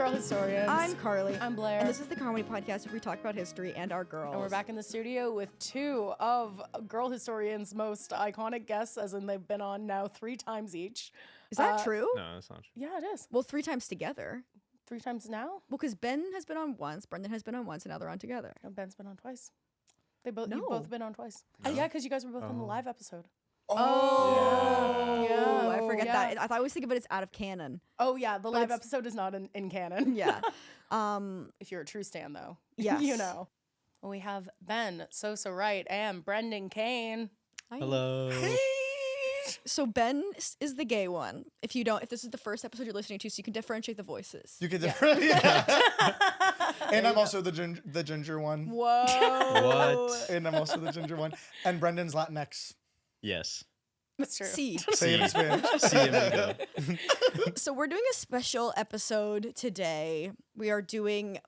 Girl Historians. I'm Carly. I'm Blair. And this is the comedy podcast where we talk about history and our girls. And we're back in the studio with two of Girl Historians' most iconic guests, as in they've been on now 3 times each. Is that true? No, that's not true. Yeah, it is. Well, 3 times together. 3 times now? Well, because Ben has been on once, Brendan has been on once, and now they're on together. No, Ben's been on twice. You've No. both been on twice. No. Yeah, because you guys were both on the live episode. Oh, Yeah. I forget Yeah. that. I always think of it as out of canon. Oh, yeah, the live it's- episode is not in canon. Yeah. If you're a true stan, though. Yes. You know. Well, we have Ben, Sosa-Wright, and Brendan Kane. Hello. So Ben is the gay one. If this is the first episode you're listening to, so you can differentiate the voices. You can differentiate. And I'm also the ginger one. Whoa. What? And I'm also the ginger one. And Brendan's Latinx. Yes. That's true. See. Say it in Spanish. See him and go. So we're doing a special episode today. We are doing,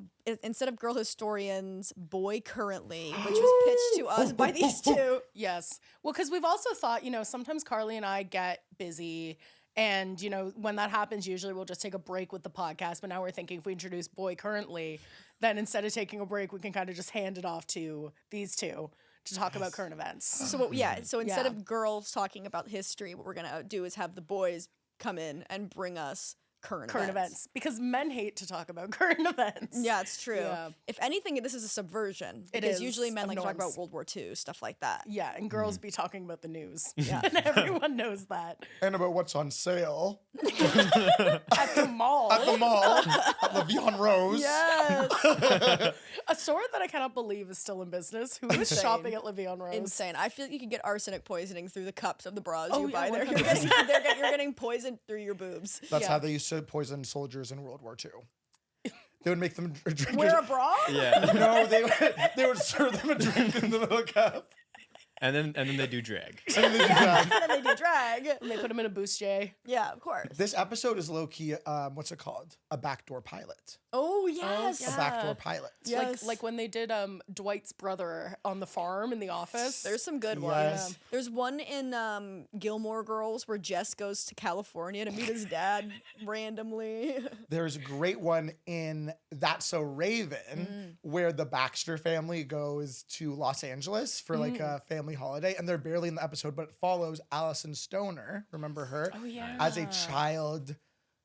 instead of Girl Historians, Boy Currently, which was pitched to us by these two. Yes. Well, because we've also thought, sometimes Carly and I get busy. And, when that happens, usually we'll just take a break with the podcast. But now we're thinking if we introduce Boy Currently, then instead of taking a break, we can kind of just hand it off to these two to talk about current events. So instead Yeah. of girls talking about history, what we're going to do is have the boys come in and bring us current Events. Because men hate to talk about current events. Yeah, it's true. Yeah. If anything, this is a subversion. It Because is, usually men of like to talk norms. about World War II, stuff like that. Yeah, and girls be talking about the news. Yeah. And everyone knows that. And about what's on sale At the mall. at the mall at La Vion Rose. Yes. A store that I cannot believe is still in business. Who is Insane. shopping at Le'Veon Rose? Insane. I feel like you could get arsenic poisoning through the cups of the bras Oh, you yeah, buy there. 100%. You're getting poisoned through your boobs. That's Yeah. how they used to poison soldiers in World War II. They would make them drink. Wear a bra? Yeah. No, they would serve them a drink in the little cup. And then they do drag. And then they do that. And then they do drag. And they put him in a bustier. Yeah, of course. This episode is low key. What's it called? A backdoor pilot. Oh, yes. A backdoor pilot. Yes. Like when they did Dwight's brother on the farm in The Office. There's some good Yes. ones. There's one in Gilmore Girls where Jess goes to California to meet his dad randomly. There's a great one in That's So Raven where the Baxter family goes to Los Angeles for like a family holiday, and they're barely in the episode, but it follows Allison Stoner, remember her? Oh, yeah. As a child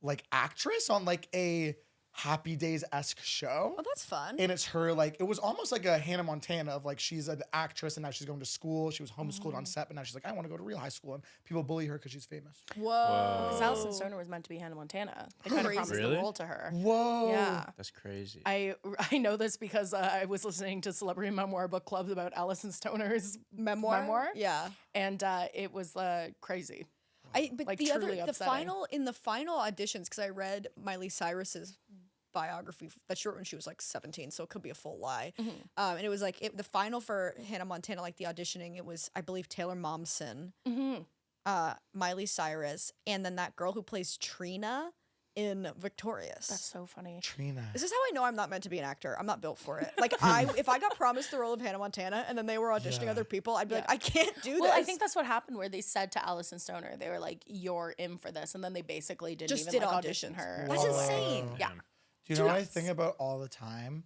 like actress on like a Happy Days-esque show. Oh, that's fun. And it's her, like, it was almost like a Hannah Montana of, like, she's an actress and now she's going to school. She was homeschooled on set, but now she's like, I want to go to real high school. And people bully her because she's famous. Whoa. Because Allison Stoner was meant to be Hannah Montana. They kind of Crazy. promised Really? the role to her. Whoa. Yeah. That's crazy. I know this because I was listening to Celebrity Memoir book clubs about Allison Stoner's Memoir? Yeah. and it was crazy. But Like, the truly upsetting. final auditions, because I read Miley Cyrus's biography that she wrote when she was like 17, so it could be a full lie. And it was like the final for Hannah Montana, like the auditioning, it was I believe Taylor Momsen, Miley Cyrus, and then that girl who plays Trina in Victorious. That's so funny. Trina. This is how I know I'm not meant to be an actor. I'm not built for it. Like if I got promised the role of Hannah Montana and then they were auditioning Yeah. other people, I'd be like, Yeah. I can't do Well, this. I think that's what happened where they said to Allison Stoner, they were like, "You're in for this," and then they basically didn't Just even did like, audition auditions. her. That's or, insane. Yeah. Do you know what I think about all the time?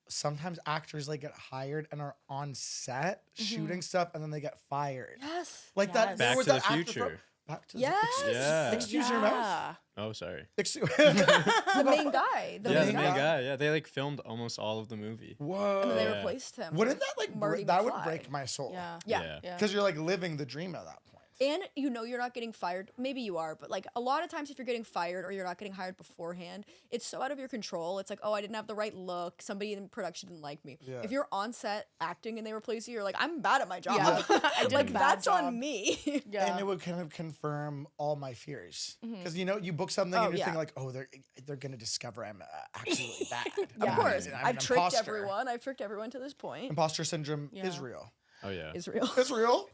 Sometimes actors like get hired and are on set shooting stuff and then they get fired. Yes. Like that. Yes. there Back was to the that actor Future. from- Back to Yes. Yeah. Excuse your mouth. Yeah. Oh, sorry. Excuse. The main guy. Yeah, the main main guy. guy. Yeah, they like filmed almost all of the movie. Whoa. And then they Yeah. replaced him. Wouldn't with that like Marty that would McFly. break my soul? Yeah. Yeah. Yeah. Because you're like living the dream at that point. And you're not getting fired. Maybe you are, but like a lot of times if you're getting fired or you're not getting hired beforehand, it's so out of your control. It's like, oh, I didn't have the right look. Somebody in production didn't like me. Yeah. If you're on set acting and they replace you, you're like, I'm bad at my job. Yeah. I did like a bad that's job. on me. Yeah. And it would kind of confirm all my fears. Because you book something Oh, and you're yeah. thinking like, oh, they're gonna discover I'm actually really bad. Of course. I'm an I've tricked imposter. everyone. I've tricked everyone to this point. Imposter syndrome Yeah. is real. Oh yeah. Is real. It's real.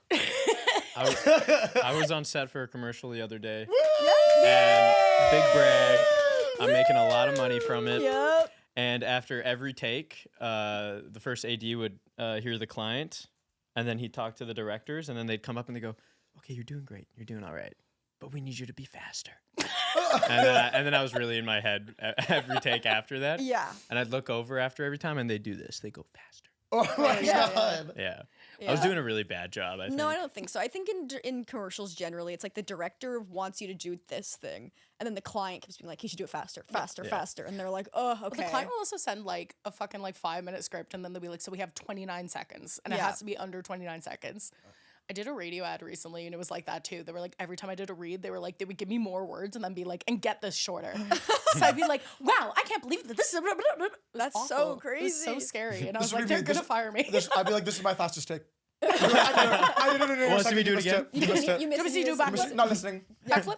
I was on set for a commercial the other day. And big brag. I'm making a lot of money from it. Yep. And after every take, the first AD would hear the client, and then he'd talk to the directors, and then they'd come up and they go, "Okay, you're doing great. You're doing all right, but we need you to be faster." And then I was really in my head every take after that. Yeah. And I'd look over after every time, and they do this. They go faster. Oh my Yeah. god. Yeah. Yeah. I was doing a really bad job, I think. No, I don't think so. I think in commercials generally, it's like the director wants you to do this thing, and then the client keeps being like, "You should do it faster, faster, Yeah. faster," and they're like, "Oh, But okay." the client will also send like a fucking like 5-minute script, and then they'll be like, "So we have 29 seconds, and it Yeah. has to be under 29 seconds." I did a radio ad recently, and it was like that too. They were like, every time I did a read, they were like, they would give me more words, and then be like, "And get this shorter." So I'd be like, "Wow, I can't believe that this is." That's so awful. It was crazy. so scary, and I This was like, would "They're be- gonna this- fire me." I'd be like, this is my fastest take. I didn't Wants to be do it again? You missed it. You Let me missed see you do it. backflip. Not listening. Backflip.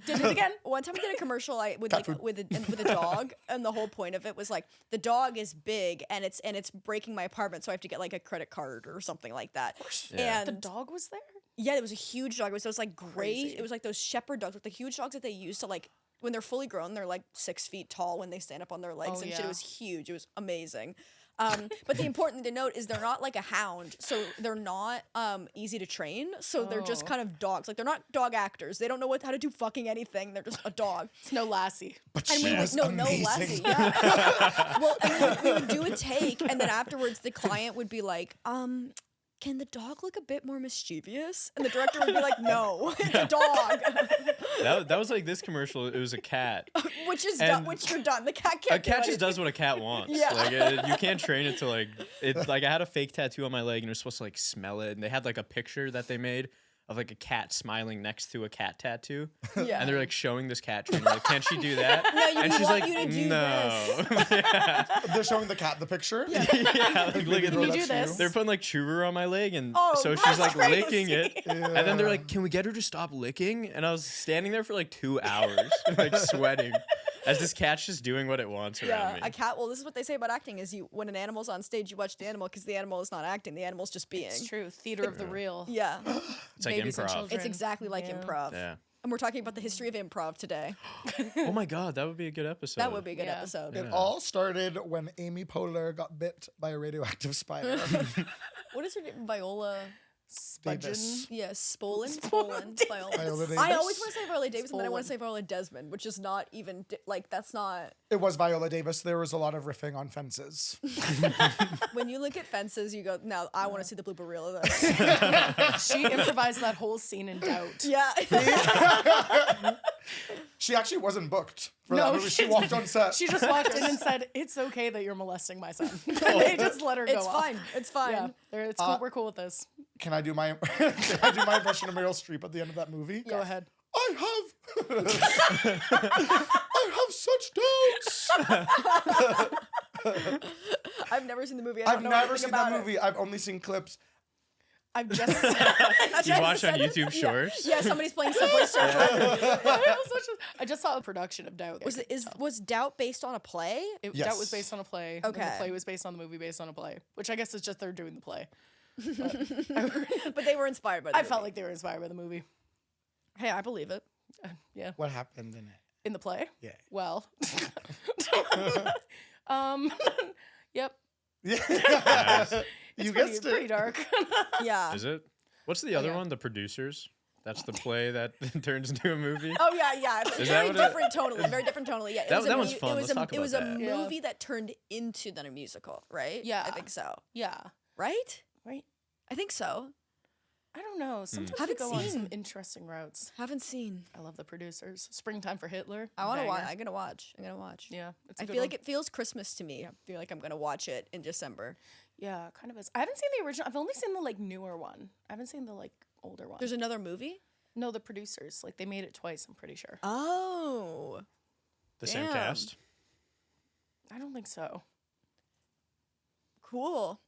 Did it again. One time I did a commercial with Cat like food. with a dog, and the whole point of it was like the dog is big and it's breaking my apartment, so I have to get like a credit card or something like that. Yeah. And The dog was there. yeah, it was a huge dog. It was those like gray. Crazy. It was like those shepherd dogs, like the huge dogs that they use to like when they're fully grown, they're like 6 feet tall when they stand up on their legs Oh, and shit. yeah. It was huge. It was amazing. But the important thing to note is they're not like a hound, so they're not easy to train. So they're just Oh. kind of dogs. Like they're not dog actors. They don't know how to do fucking anything. They're just a dog. It's no Lassie. But And she we would was no amazing. Lassie. Yeah. Well, and we would do a take, and then afterwards the client would be like, can the dog look a bit more mischievous? And the director would be like, no, it's a dog. That was like this commercial. It was a cat. which is And which you're done. The cat A can't cat do just anything. does what a cat wants. Yeah. Like you can't train it to like it. Like I had a fake tattoo on my leg, and you're supposed to like smell it. And they had like a picture that they made of like a cat smiling next to a cat tattoo. Yeah. And they're like showing this cat trainer, like, can she do that? No, and we she's want like, you to do no. They're showing the cat the picture. Yeah. Yeah, like, look at Can you do that's this? you. They're putting like churro on my leg, and Oh, so she's that's like crazy. licking it, and then they're like, "Can we get her to stop licking?" And I was standing there for like 2 hours, like sweating, as this cat's just doing what it wants around Yeah, me. a cat. Well, this is what they say about acting: is you when an animal's on stage, you watch the animal because the animal is not acting; the animal's just being. It's true. Theater of the real. Yeah, It's like Babies and improv. children. it's exactly like Yeah. improv. Yeah. And we're talking about the history of improv today. Oh my god, that would be a good episode. That would be a good Yeah. episode. It Yeah. all started when Amy Poehler got bit by a radioactive spider. What is her name? Viola. Davis. Yes, Spolin. Viola. Viola Davis. I always want to say Viola Davis, and then I want Spolin. to say Viola Desmond, which is not even like that's not. It was Viola Davis. There was a lot of riffing on fences. When you look at Fences, you go, "Now I want to see the blooper reel of this." She improvised that whole scene in Doubt. Yeah. She actually wasn't booked for No, that movie. She walked on set. She just walked in and said, "It's okay that you're molesting my son." They just let her go It's off. fine. It's fine. Yeah, it's cool. We're cool with this. Can I do my can I do my impression of Meryl Streep at the end of that movie? Go ahead. I have such doubts. I've never seen the movie. I I've don't know never anything seen that about it. movie. I've only seen clips. I've just. You watch on YouTube Shorts? Yeah, somebody's playing Subway Surfer. I just saw a production of Doubt. Was Doubt based on a play? Doubt Yes. was based on a play. and then Okay. the play was based on the movie based on a play, which I guess is just they're doing the play. But they were inspired by. The I felt movie. like they were inspired by the movie. Hey, I believe it. Yeah, What happened in it? in the play. Yeah. Well. Yep. Yeah. It's You pretty, guessed pretty it. dark. Yeah. Is it? What's the other yeah. one? The Producers? That's the play that turns into a movie? Oh yeah. Is Very that what different tonally. Very different tonally. Yeah. That one's fun. It was Let's talk it was a about that. Yeah. movie that turned into then a musical, right? Yeah. I think so. Yeah. Right? Right. I think so. I don't know. Sometimes they Haven't go on some seen. interesting routes. Haven't seen. I love the Producers. Springtime for Hitler. I want to watch. banger. I'm gonna watch. I'm gonna watch. Yeah, it's a I good feel like one. it feels Christmas to me. I feel like I'm gonna watch it in December. Yeah, kind of is. I haven't seen the original. I've only seen the like newer one. I haven't seen the like older one. There's another movie. No, the Producers. Like they made it twice. I'm pretty sure. Oh. The same Damn. cast? I don't think so. Cool.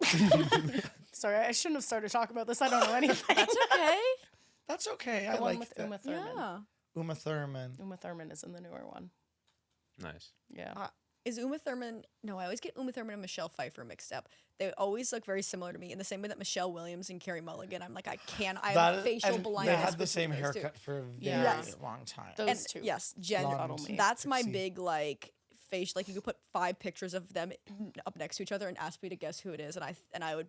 Sorry, I shouldn't have started talking about this. I don't know anything. That's okay. That's okay. the I one like with that. Uma Thurman. Yeah. Uma Thurman. Uma Thurman is in the newer one. Nice. Yeah. Is Uma Thurman? No, I always get Uma Thurman and Michelle Pfeiffer mixed up. They always look very similar to me in the same way that Michelle Williams and Carey Mulligan. I'm like, I have That- facial and blindness. They had the between same those two. haircut for a very Yeah. long time. Those And two. yes, Jen. Blonde. Fuddle me. That's my Pixie. big like face. Like you could put 5 pictures of them up next to each other and ask me to guess who it is, and I would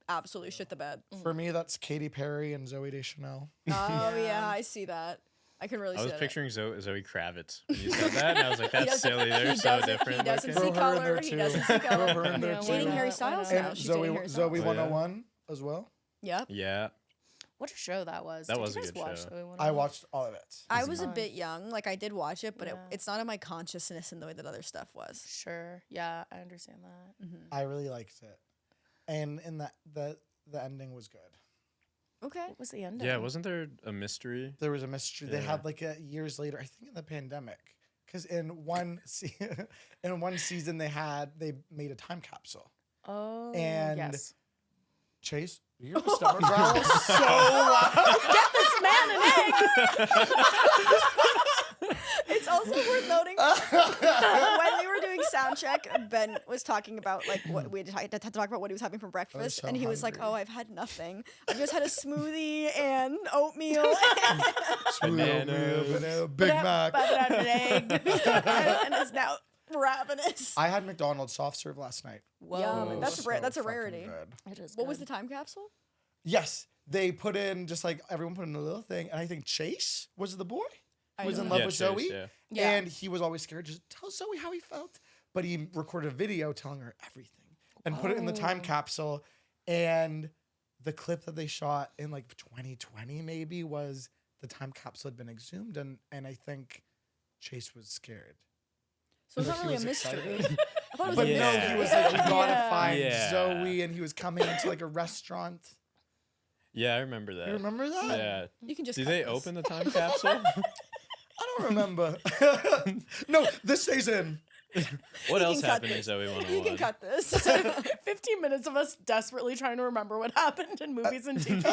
absolutely shit the bed. For me, that's Katy Perry and Zoe Deschanel. Oh Yeah. yeah, I see that. I can really I see was that. picturing Zoe Kravitz when you said that, and I was like, that's doesn't- silly. They're he so doesn't- different. He doesn't looking. see Throw her in color. there He too. doesn't see Throw color. her in there Yeah, too. Dating why Harry not? Styles Why now. not? She's And dating Harry Zoe Styles. 101 as well. Yep. Yeah. What a show that was. That Did was you a guys good watch show. Zoe 101? I watched all of it. I It's was a fun. bit young. Like I did watch it, but Yeah. it's not in my consciousness in the way that other stuff was. Sure. Yeah, I understand that. I really liked it, and in the ending was good. Okay. What was the ending? Yeah, wasn't there a mystery? There was a mystery. They Yeah. had like years later, I think in the pandemic, because in one season they made a time capsule. Oh, And- yes. Chase, your stomach growl so loud. Get this man an egg. It's also worth noting when we were doing sound check, Ben was talking about like what we had to talk about what he was having for breakfast, so and he was like, hungry. "Oh, I've had nothing. I just had a smoothie and oatmeal, Bananas. Big Mac. But an egg. and is now ravenous." I had McDonald's soft serve last night. Whoa. Yum. That's So rare. That's a fucking rarity. good. It is What was the good. time capsule? Yes, they put in just like everyone put in a little thing, and I think Chase was the boy I who was know in that. love Yeah, with Chase, Zoe, yeah. Yeah. and he was always scared. Just tell Zoe how he felt, but he recorded a video telling her everything and put it in the time Oh. capsule. And the clip that they shot in like 2020 maybe was the time capsule had been exhumed, and I think Chase was scared. So it's But not he really a was mystery. excited. I thought it was But a no, mystery. he was like, we gotta Yeah. find Yeah. Zoe, and he was coming into like a restaurant. Yeah, I remember that. You remember that? Yeah. You can just. Do cut they this. open the time capsule? I don't remember. No, this stays in. What You else can cut happened in this. Zoe 101? You can cut this. 15 minutes of us desperately trying to remember what happened in movies and TV.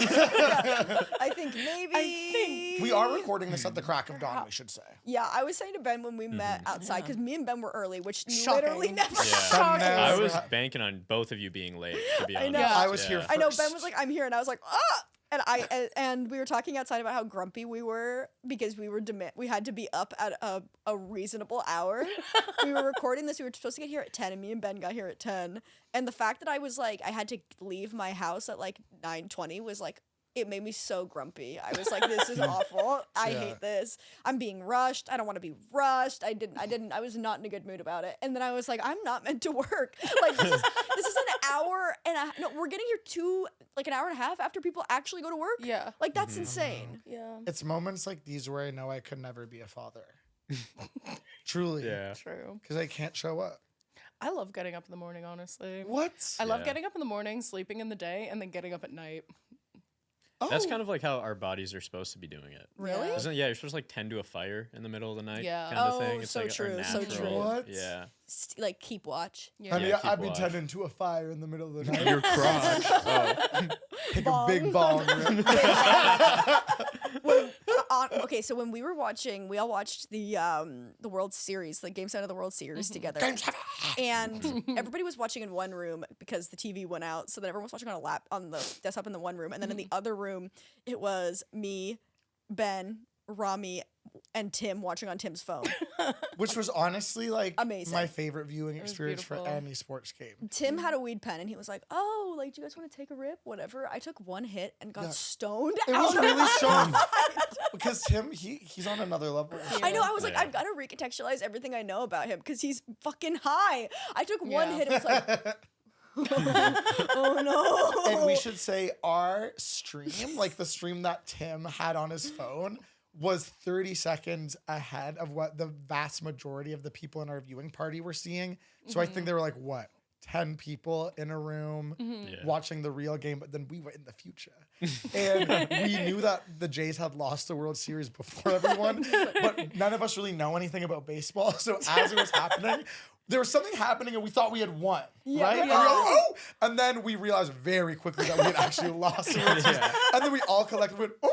I think maybe. think We are recording this at the crack of dawn, we should say. Yeah, I was saying to Ben when we met outside because me and Ben were early, which Shocking. literally never. Yeah. Shocking. I was Never- banking on both of you being late, to be I honest. know. I was here I know Ben first. was like, "I'm here," and I was like, "Ah!" And we were talking outside about how grumpy we were because we were we had to be up at a reasonable hour. We were recording this. We were supposed to get here at 10, and me and Ben got here at 10. And the fact that I was like, I had to leave my house at like 9:20 was like. It made me so grumpy. I was like, "This is awful. I Yeah. hate this. I'm being rushed. I don't want to be rushed. I was not in a good mood about it." And then I was like, "I'm not meant to work. Like this is an hour and no, we're getting here an hour and a half after people actually go to work. Yeah. Like that's insane." Yeah. It's moments like these where I know I could never be a father. Truly. Yeah. True. Because I can't show up. I love getting up in the morning, honestly. What? I love Yeah. getting up in the morning, sleeping in the day, and then getting up at night. That's Oh. kind of like how our bodies are supposed to be doing it. Really? Yeah. Isn't it? Yeah, you're supposed to like tend to a fire in the middle of the night. Yeah. Kind of Oh, thing. It's so like our true, so natural. true. What? Yeah. Like keep watch. Yeah. Honey, Yeah, keep I'd be watch. tending to a fire in the middle of the night. Your crotch. Oh. Take a big bong rip. Okay, so when we all watched the World Series, like Game 7 of the World Series together. Game 7. And everybody was watching in one room because the TV went out. So then everyone was watching on the desktop in the one room, and then in the other room, it was me, Ben, Rami, and Tim watching on Tim's phone. Which was honestly like Amazing. my favorite viewing was experience for beautiful. any sports game. Tim had a weed pen, and he was like, "Oh, like, do you guys want to take a rip? Whatever." I took one hit and got Yeah. stoned. It out was of really my strong. mind. Because Tim, he's on another level. I know. I was like, Yeah. I've got to recontextualize everything I know about him because he's fucking high. I took one Yeah. hit and was like, oh no. And we should say our stream, like the stream that Tim had on his phone, was 30 seconds ahead of what the vast majority of the people in our viewing party were seeing. So I think there were like, what, 10 people in a room Yeah. watching the real game, but then we were in the future. And we knew that the Jays had lost the World Series before everyone, but none of us really know anything about baseball. So as it was happening, there was something happening and we thought we had won, right? And we all, oh! And then we realized very quickly that we had actually lost the World Series. And then we all collectively went, oh!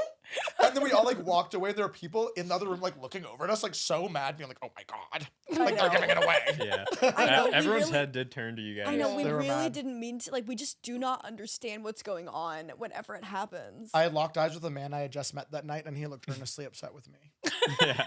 And then we all like walked away. There were people in the other room like looking over at us like so mad, being like, "Oh my god, like they're giving it away." Yeah. I know, we Everyone's really- head did turn to you guys. I know we They were really mad. didn't mean to. Like, we just do not understand what's going on whenever it happens. I had locked eyes with a man I had just met that night, and he looked earnestly upset with me. Yeah.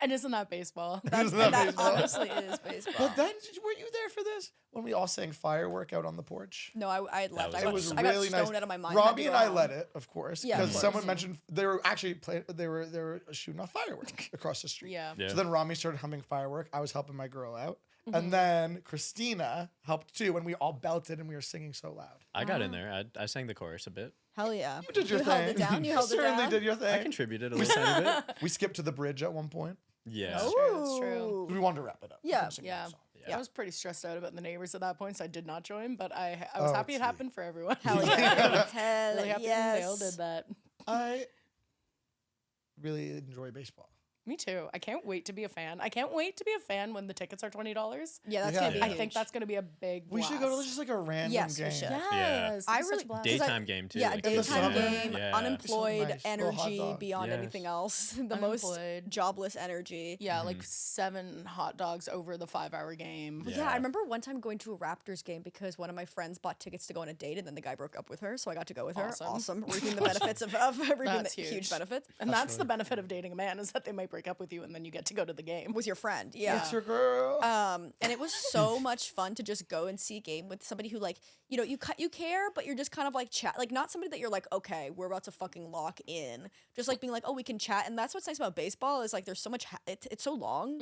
And isn't that baseball? That's, Isn't that that baseball? honestly is baseball. But then, were you there for this? when we all sang Firework out on the porch? No, I had left. was I It was got really stoned nice. out of my mind. Robbie had and to I go led home. it, of course, Yeah, of because course. someone mentioned they were actually they were shooting off firework across the street. Yeah. Yeah. So then Rami started humming Firework. I was helping my girl out, Mm-hmm. and then Christina helped too, and we all belted and we were singing so loud. I got in there. I sang the chorus a bit. Hell yeah. You did your you thing. held it down. You held it certainly down. did your I thing. contributed a little tiny bit. We skipped to the bridge at one point. Yeah. That's true, that's true. We wanted to wrap it up. Yeah. From singing Yeah. that song. I was pretty stressed out about the neighbors at that point, so I did not join. But I was Oh, happy it sweet. happened for everyone. Hell yeah. Hell Really happy yes. they all did that. I really enjoy baseball. Me too. I can't wait to be a fan. I can't wait to be a fan when the tickets are $20. Yeah, that's Yeah. gonna be. I huge. think that's going to be a big. We should go to blast. just like a random Yes, we game. should. Yes, I it's such really- a blast. 'cause I- Daytime game too. Yeah, like daytime summer. game, Yeah. unemployed It's so nice. Little hot energy dog. beyond Yes. anything else. The most Unemployed. jobless energy. Yeah, like 7 hot dogs over the 5-hour game. Yeah. Yeah. I remember one time going to a Raptors game because one of my friends bought tickets to go on a date, and then the guy broke up with her, so I got to go with her. Awesome. Reaping the benefits of reaping That's the huge huge. benefits And that's the benefit of dating a man is that they might break up with you and then you get to go to the game. with your friend. Yeah. It's your girl. And it was so much fun to just go and see a game with somebody who like, you know, you care, but you're just kind of like chat, like not somebody that you're like, okay, we're about to fucking lock in. Just like being like, oh, we can chat, and that's what's nice about baseball is like there's so much, it's so long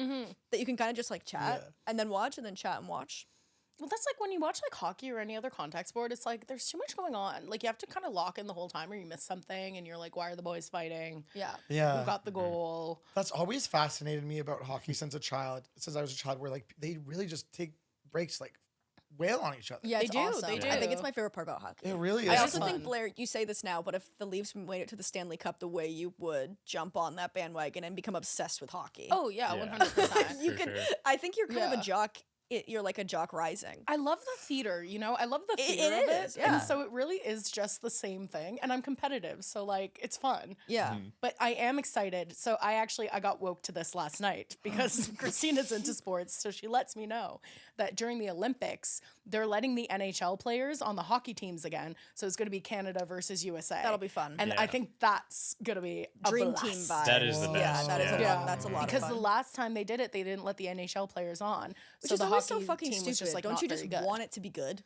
that you can kind of just like chat Yeah. and then watch and then chat and watch. Well, that's like when you watch like hockey or any other contact sport, it's like there's too much going on. Like you have to kind of lock in the whole time or you miss something and you're like, why are the boys fighting? Yeah. yeah. Who got the goal? That's always fascinated me about hockey since I was a child, where like they really just take breaks, like wail on each other. Yeah, They it's do, awesome. they I think it's do. my favorite part about hockey. It really is. I also fun. think, Blair, you say this now, but if the Leafs made it to the Stanley Cup the way you would jump on that bandwagon and become obsessed with hockey. Oh, yeah, Yeah. 100%. you For could. sure. I think you're kind of Yeah. a jock. You're like a jock rising. I love the theater, you know? I love the It- theater it of is, it. yeah. And so it really is just the same thing. And I'm competitive, so like it's fun. Yeah. But I am excited. So I got woke to this last night because Christina's into sports. So she lets me know that during the Olympics, they're letting the NHL players on the hockey teams again. So it's going to be Canada versus USA. That'll be fun. And Yeah. I think that's going to be a Dream blast. team vibe. That is the Whoa. best. Yeah, that is a Yeah. lot. That's a lot Because of the fun. last time they did it, they didn't let the NHL players on. Which so is the always so hockey fucking team stupid. was just like don't not you just very good. want it to be good?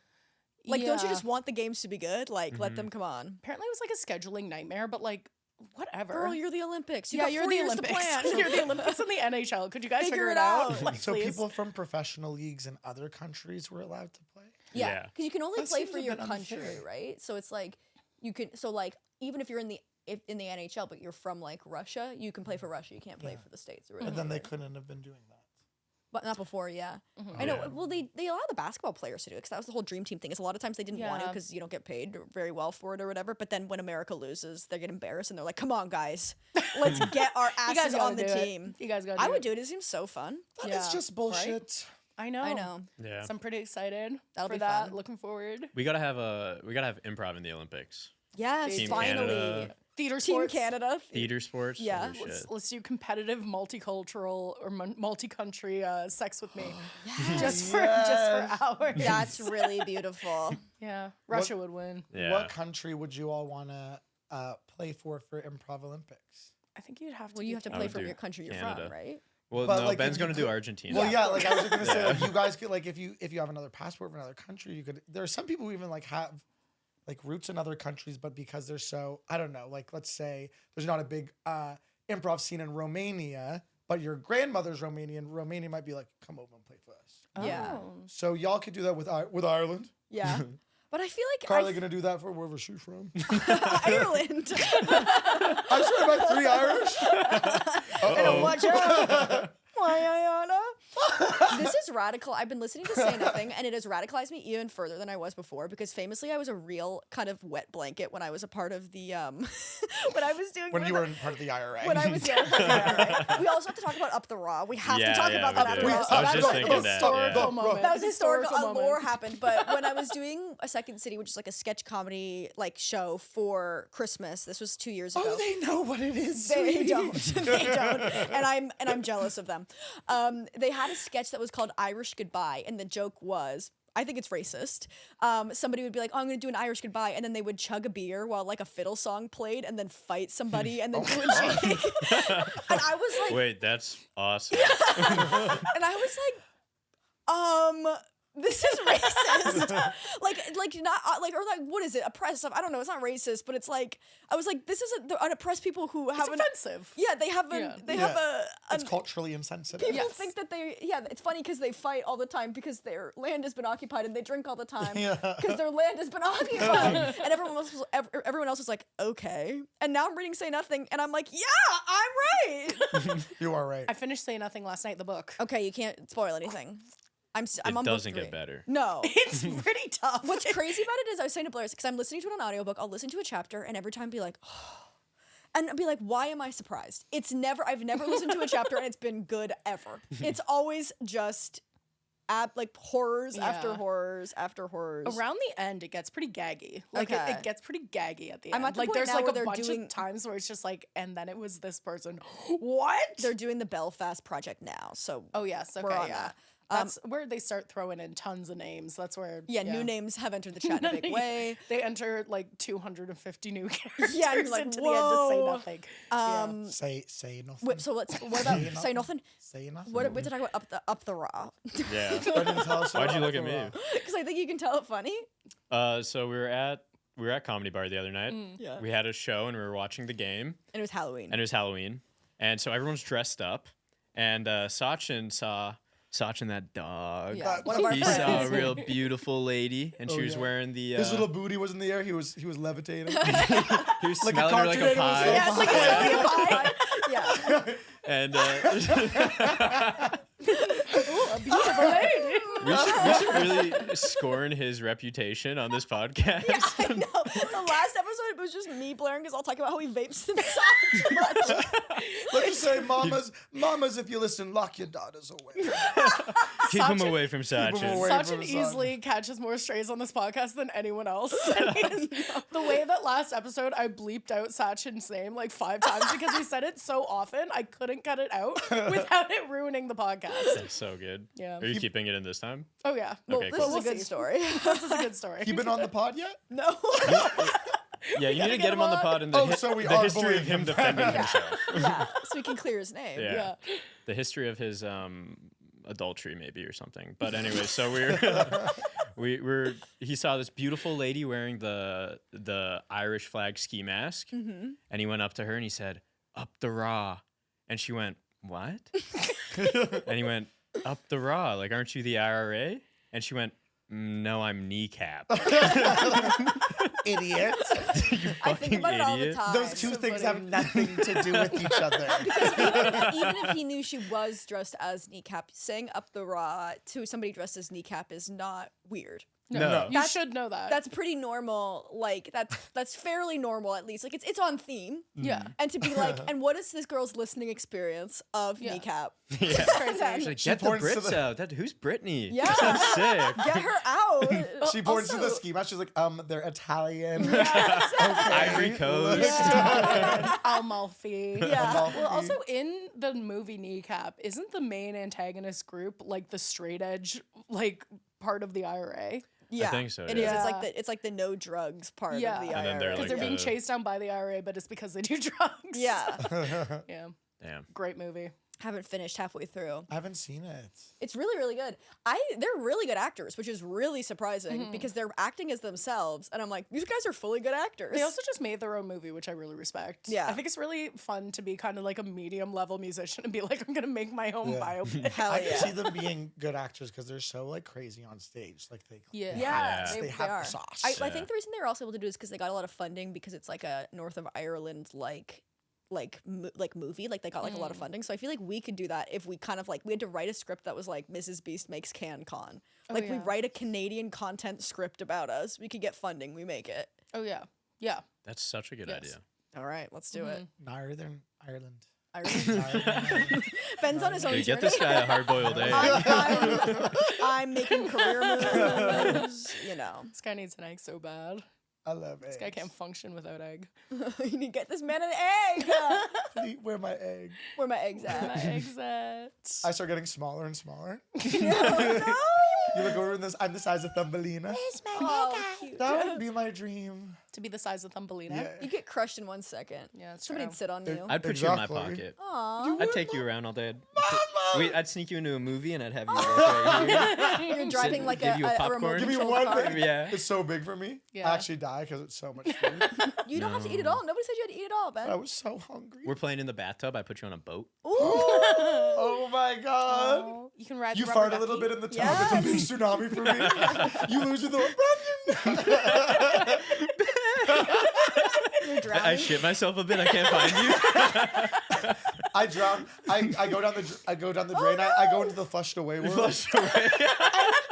Like, don't you Yeah. just want the games to be good? Like, let them come on. Apparently it was like a scheduling nightmare, but like whatever. Girl, you're the Olympics. You yeah, got you're 4 the years Olympics. to plan. You're the Olympics and the NHL. Could you guys Figure figure it it out? out. Like, So please? people from professional leagues in other countries were allowed to play. Yeah, Yeah. because you can only That play seems for a your bit country, unfair. right? So it's like you can. So like even if you're in the NHL, but you're from like Russia, you can play for Russia. You can't play Yeah. for the States or And whatever. then they couldn't have been doing that. But not before, yeah. Mm-hmm. I know. Yeah. Well, they allow the basketball players to do it because that was the whole dream team thing. Is a lot of times they didn't want to Yeah. because you don't get paid very well for it or whatever. But then when America loses, they get embarrassed and they're like, "Come on, guys, let's get our You guys asses on the gotta do it. team." You guys got. I would do it. It seems so fun. That Yeah, is just right? bullshit. I know. I know. Yeah. So I'm pretty excited That'll for be that. fun. Looking forward. We gotta have improv in the Olympics. Yes, Team finally. Canada. Theater Team sports. Canada. Theater sports. Yeah. Holy shit. Let's do competitive, multicultural, or multi-country sex with me, Yes. just for hours. That's really beautiful. Yeah, Russia would win. Yeah. What country would you all want to play for Improv Olympics? I think you'd have to. Well, you have to I play would from do your country you're Canada. from, right? Well, But, no, like, Ben's if you gonna do could- Argentina. Well, yeah, like I was gonna say, Yeah. like, you guys could, like, if you have another passport from another country, you could. There are some people who even like have like roots in other countries, but because they're so, I don't know, like let's say there's not a big improv scene in Romania, but your grandmother's Romanian. Romania might be like, come over and play for us. Yeah. Oh. So y'all could do that with Ireland. Yeah. But I feel like Carly gonna do that for wherever she's from. Ireland. I'm sorry, am I 3 Irish? Uh-oh. Watch out. Why, Ayana? This is radical. I've been listening to Say Nothing, and it has radicalized me even further than I was before because famously I was a real kind of wet blanket when I was a part of the when I was doing When you were in part of the IRA. when I was there. We also have to talk about Up the Raw. We have to talk about we that do. after we I was stop. just thinking that. historical Yeah. moment. That was historical. A moment. lore happened, but when I was doing a Second City, which is like a sketch comedy like show for Christmas, this was 2 years ago. Oh, they know what it is. They sweetie. don't. They don't. And I'm jealous of them. They had a sketch that was called Irish Goodbye, and the joke was, I think it's racist. Somebody would be like, "Oh, I'm going to do an Irish goodbye," and then they would chug a beer while like a fiddle song played, and then fight somebody, and then do a jig. And I was like, Wait, that's awesome. and I was like, this is racist. like not like or like what is it? Oppressive? I don't know. It's not racist, but it's like I was like, this isn't the unoppressed people who have It's offensive. Yeah, they have have It's culturally insensitive. People think that it's funny because they fight all the time because their land has been occupied and they drink all the time because their land has been occupied. And everyone else was like, okay. And now I'm reading Say Nothing and I'm like, yeah, I'm right. You are right. I finished Say Nothing last night, the book. Okay, you can't spoil anything. I'm on book doesn't 3. get better. No. It's pretty tough. What's crazy about it is I was saying to Blair, because I'm listening to it on audiobook, I'll listen to a chapter and every time be like, oh. And I'll be like, why am I surprised? I've never listened to a chapter and it's been good ever. It's always just like horrors after horrors after horrors. Around the end, it gets pretty gaggy. Like Okay. it gets pretty gaggy at the I'm end. at the Like point there's now like where a they're bunch doing- of times where it's just like, and then it was this person. What? They're doing the Belfast project now, so Oh yes, okay, we're on yeah. that. That's where they start throwing in tons of names. That's where new names have entered the chat in a big way. They enter like 250 new characters Yeah, and you're like, into the end to say whoa. nothing. Say nothing. What about Say Nothing? Say nothing. What did I talk about? Up the raw. Yeah. Brendan, tell us Why'd you about look at me? Because I think you can tell it funny. So we were at Comedy Bar the other night. Yeah. We had a show and we were watching the game, And it was Halloween. and it was Halloween, and so everyone's dressed up, and Sachin saw that dog. Yeah, one of our He saw a friends. real beautiful lady, and she was yeah. wearing the. His little booty was in the air. He was levitating. he was like a smelling her like a cartoon animal. pie. Yeah, it's like a pie. Yeah. And A beautiful lady. we should really scorn his reputation on this podcast. I know. The last episode was just me blaring because I'll talk about how he vapes himself too much. Let's say, mamas, if you listen, lock your daughters away. Keep him Sachin- away from Sachin. away. Sachin from the sun. easily catches more strays on this podcast than anyone else. The way that last episode I bleeped out Sachin's name like 5 times because he said it so often I couldn't cut it out without it ruining the podcast. That's so good. Yeah. Are you keeping it in this time? Oh yeah. Okay, This cool. is a good story. This is a good story. You been on the pod yet? No. Yeah, you need to get him on the pod and Oh, so we the are history bullying of him him. defending himself. Yeah. So he can clear his name. Yeah. Yeah. The history of his adultery maybe or something. But anyway, so he saw this beautiful lady wearing the Irish flag ski mask, and he went up to her and he said, "Up the raw," and she went, "What?" And he went, "Up the raw, like aren't you the IRA?" And she went, "No, I'm kneecap." Idiot. I think about it all the idiot. time. Those two things have nothing to do with each other. Even if he knew she was dressed as Kneecap, saying up the raw to somebody dressed as Kneecap is not weird. No. You should know that. That's pretty normal. Like that's fairly normal at least. Like it's on theme. yeah. And to be like, and what is this girl's listening experience of Yeah. Kneecap? Yeah. Then She's like, She get the points to Brits out. Who's Brittany? Yeah. That sounds sick. get her out. She points to the Also- ski mask. She's like, they're Italian. Ivory Coast. Amalfi. Yeah. Well, also in the movie Kneecap, isn't the main antagonist group like the straight edge like part of the IRA? Yeah, think so, It yeah. is. It's like the no drugs part Yeah. of the And then they're IRA. Because like they're being the- chased down by the IRA, but it's because they do drugs. Yeah, Yeah. Damn. Great movie. haven't finished halfway through. I haven't seen it. It's really, really good. They're really good actors, which is really surprising because they're acting as themselves, and I'm like, these guys are fully good actors. They also just made their own movie, which I really respect. Yeah. I think it's really fun to be kind of like a medium level musician and be like, I'm gonna make my own Yeah. biopic. Hell I yeah. can see them being good actors because they're so like crazy on stage. Like they, Yeah. Yeah, Yeah. they, They they have are. the sauce. I Yeah. think the reason they were also able to do it is because they got a lot of funding because it's like a North of Ireland movie. Like they got like a lot of funding. So I feel like we could do that if we kind of like we had to write a script that was like Mrs. Beast makes CanCon. Like we yeah. write a Canadian content script about us. We could get funding. We make it. Oh yeah. Yeah. That's such a good Yes. idea. All right, let's do it. Northern Ireland. Ireland. Ben's on his own Hey, journey. get this guy a hard-boiled egg. I'm making career moves. You know, This guy needs an egg so bad. I love eggs. This guy can't function without egg. you need to get this man an egg. Where my egg? Where my eggs My at? eggs at. I start getting smaller and smaller. No. You look over in this. I'm the size of Thumbelina. Oh, cute. That would be my dream. to be the size of Thumbelina. Yeah. You get crushed in 1 second. Yeah, that's Somebody'd true. sit on you. I'd put you in my Exactly. pocket. Aw. I'd take you around all day. Mama! I'd sneak you into a movie and I'd have you right here. You're driving like give you a a popcorn. remote Give me control one car. thing. Yeah. It's so big for me. Yeah. I actually die because it's so much food. You don't have to eat it all. Nobody said you had to eat it all, Ben. I was so hungry. We're playing in the bathtub. I put you on a boat. Ooh. Oh my god. Oh, you can ride You the fart rubber a little ducky. bit in the tub. It's a big tsunami for me. You lose with the Brendan. You're I drowning. shit myself a bit. I can't find you. I drown. I go down the drain. I go into the flushed away world. Flushed away.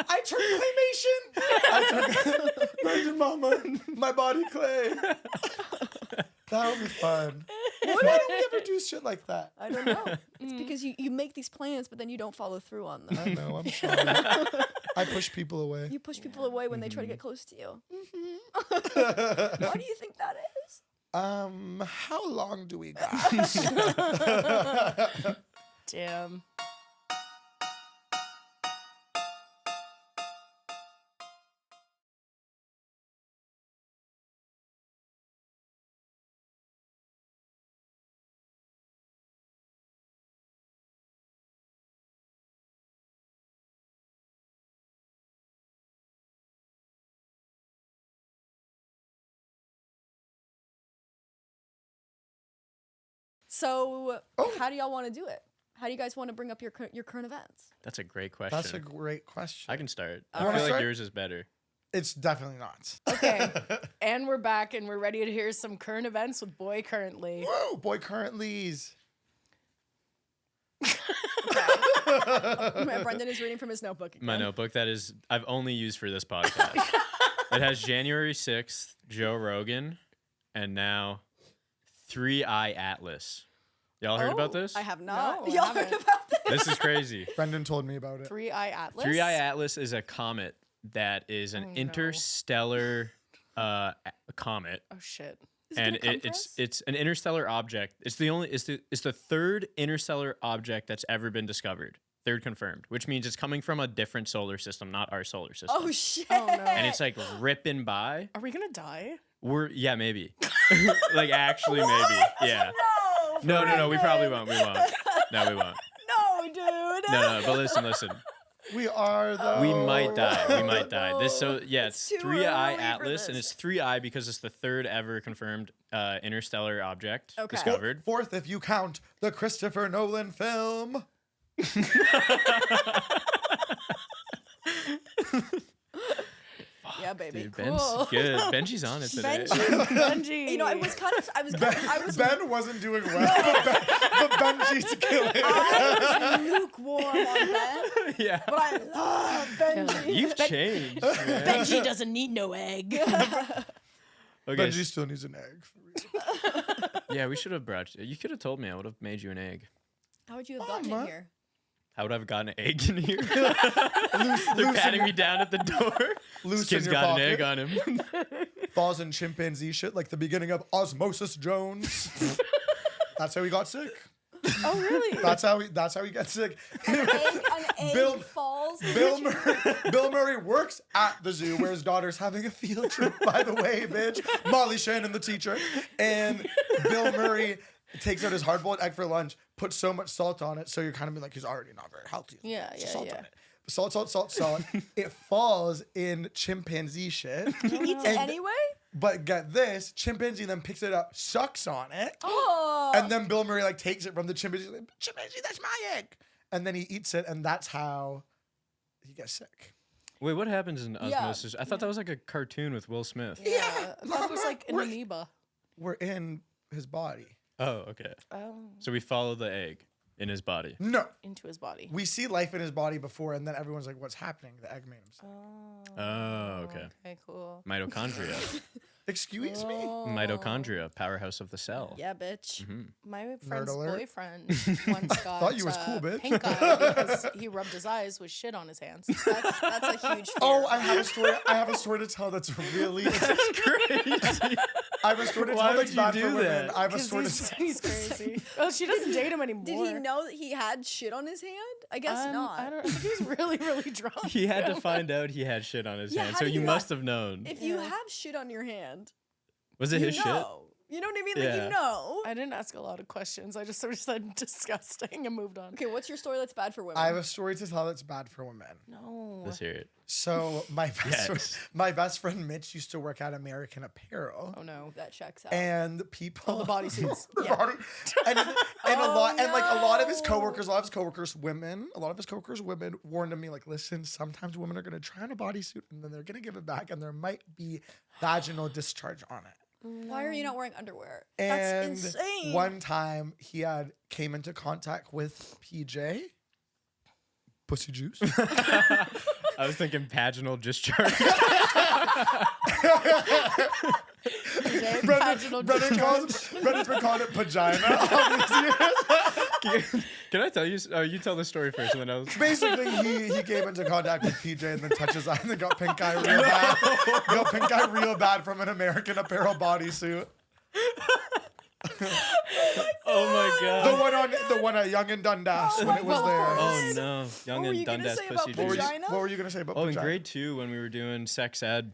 I turn claymation. I turn Brendan Mama. My body clay. That would be fun. Why don't we ever do shit like that? I don't know. It's because you make these plans, but then you don't follow through on them. I know. I'm sorry. I push people away. You push people away when they try to get close to you. Why do you think that is? How long do we got? Damn. So, how do y'all want to do it? How do you guys want to bring up your current events? That's a great question. That's a great question. I can start. All I right. feel like Start? yours is better. It's definitely not. Okay. And we're back and we're ready to hear some current events with Boy Currently. Woo! Boy currently's. Brendan is reading from his notebook. Again. My notebook that is I've only used for this podcast. It has January 6th, Joe Rogan, and now 3i Atlas. Y'all heard about this? I have not. No, I Y'all haven't. heard about this? This is crazy. Brendan told me about it. 3i Atlas. 3i Atlas is a comet that is an Oh, no. interstellar comet. Oh shit. Is it And gonna come for it's us? it's an interstellar object. It's the third interstellar object that's ever been discovered. Third confirmed, which means it's coming from a different solar system, not our solar system. Oh shit! Oh, no. And it's like ripping by. Are we gonna die? Yeah, maybe. Like actually maybe. Yeah. No, we probably won't. We won't. No, we won't. No, dude. No, but listen. We are the. We might die. We might die. It's It's too 3i early for Atlas, and this. it's 3i because it's the third ever confirmed interstellar object Okay. discovered. Fourth, if you count the Christopher Nolan film. Yeah, baby. Dude, Cool. Ben's good. Benji's on it today. Benji. You know, I was Ben wasn't doing well, but Benji's killing it. I was lukewarm on Ben, Yeah. but I love Benji. You've changed, man. Benji doesn't need no egg. Okay. Benji still needs an egg. For real. Yeah, we should have brought you. You could have told me. I would have made you an egg. How would you have gotten Mama. in here? I would have gotten an egg in here. They're patting me down at the door. This Loose in kid's your got pocket. an egg on him. Falls in chimpanzee shit like the beginning of Osmosis Jones. That's how he got sick. Oh really? That's how he got sick. An egg Bill- falls. Bill Murray works at the zoo where his daughter's having a field trip, by the way, bitch. Molly Shannon, the teacher. And Bill Murray takes out his hard-boiled egg for lunch, puts so much salt on it, so you're kind of like, he's already not very healthy. Yeah, Just yeah, salt yeah. on it. Salt. It falls in chimpanzee shit. He eats it And- anyway. But get this, chimpanzee then picks it up, sucks on it, Oh. and then Bill Murray like takes it from the chimpanzee, like, chimpanzee, that's my egg. And then he eats it, and that's how he gets sick. Wait, what happens in osmosis? I thought that was like a cartoon with Will Smith. Yeah. I thought it was like an We're- amoeba. We're in his body. Oh, okay. Oh, So we follow the egg in his body. No, into his body. we see life in his body before, and then everyone's like, what's happening? The egg made him sick. Oh, okay. Okay, cool. Mitochondria. Excuse me? Mitochondria, powerhouse of the cell. Yeah, bitch. My friend's alert. boyfriend once got Thought you was cool, bitch. pink eye because he rubbed his eyes with shit on his hands. That's a huge. Fear. Oh, I have a story. I have a story to tell that's really. Crazy. I have a story to Why tell that's would you bad do for women. that? I have a Because story to he's, tell. he's crazy. Well, she doesn't date him anymore. Did he know that he had shit on his hand? I guess not. I think he was really, really drunk. He had to find out he had shit on his Yeah, hand, how so do you you must have known. If you Yeah. have shit on your hand, Was it You his shit? know. You know what I mean? Like, Yeah. you know. I didn't ask a lot of questions. I just sort of said disgusting and moved on. Okay, what's your story that's bad for women? I have a story to tell that's bad for women. No. Let's hear it. So Yes. my best friend Mitch used to work at American Apparel. Oh no. that checks out. And people The bodysuits. and, and a lot of his coworkers, women, warned me like, listen, sometimes women are gonna try on a bodysuit and then they're gonna give it back and there might be vaginal discharge on it. Why are you not wearing underwear? And That's insane. one time he came into contact with PJ. Pussy juice. I was thinking vaginal discharge. Brendan's been calling it vagina. Can I tell you? You tell the story first, and then I'll. Basically, he came into contact with PJ and then touched his eye and then got pink eye real bad. Got pink eye real bad from an American Apparel bodysuit. Oh my god. The one at Young and Dundas when it was there. Oh no, Young What were and you gonna Dundas say about pussy vagina? juice. Vagina? What were you gonna say about Oh, in vagina? grade 2 when we were doing sex ed,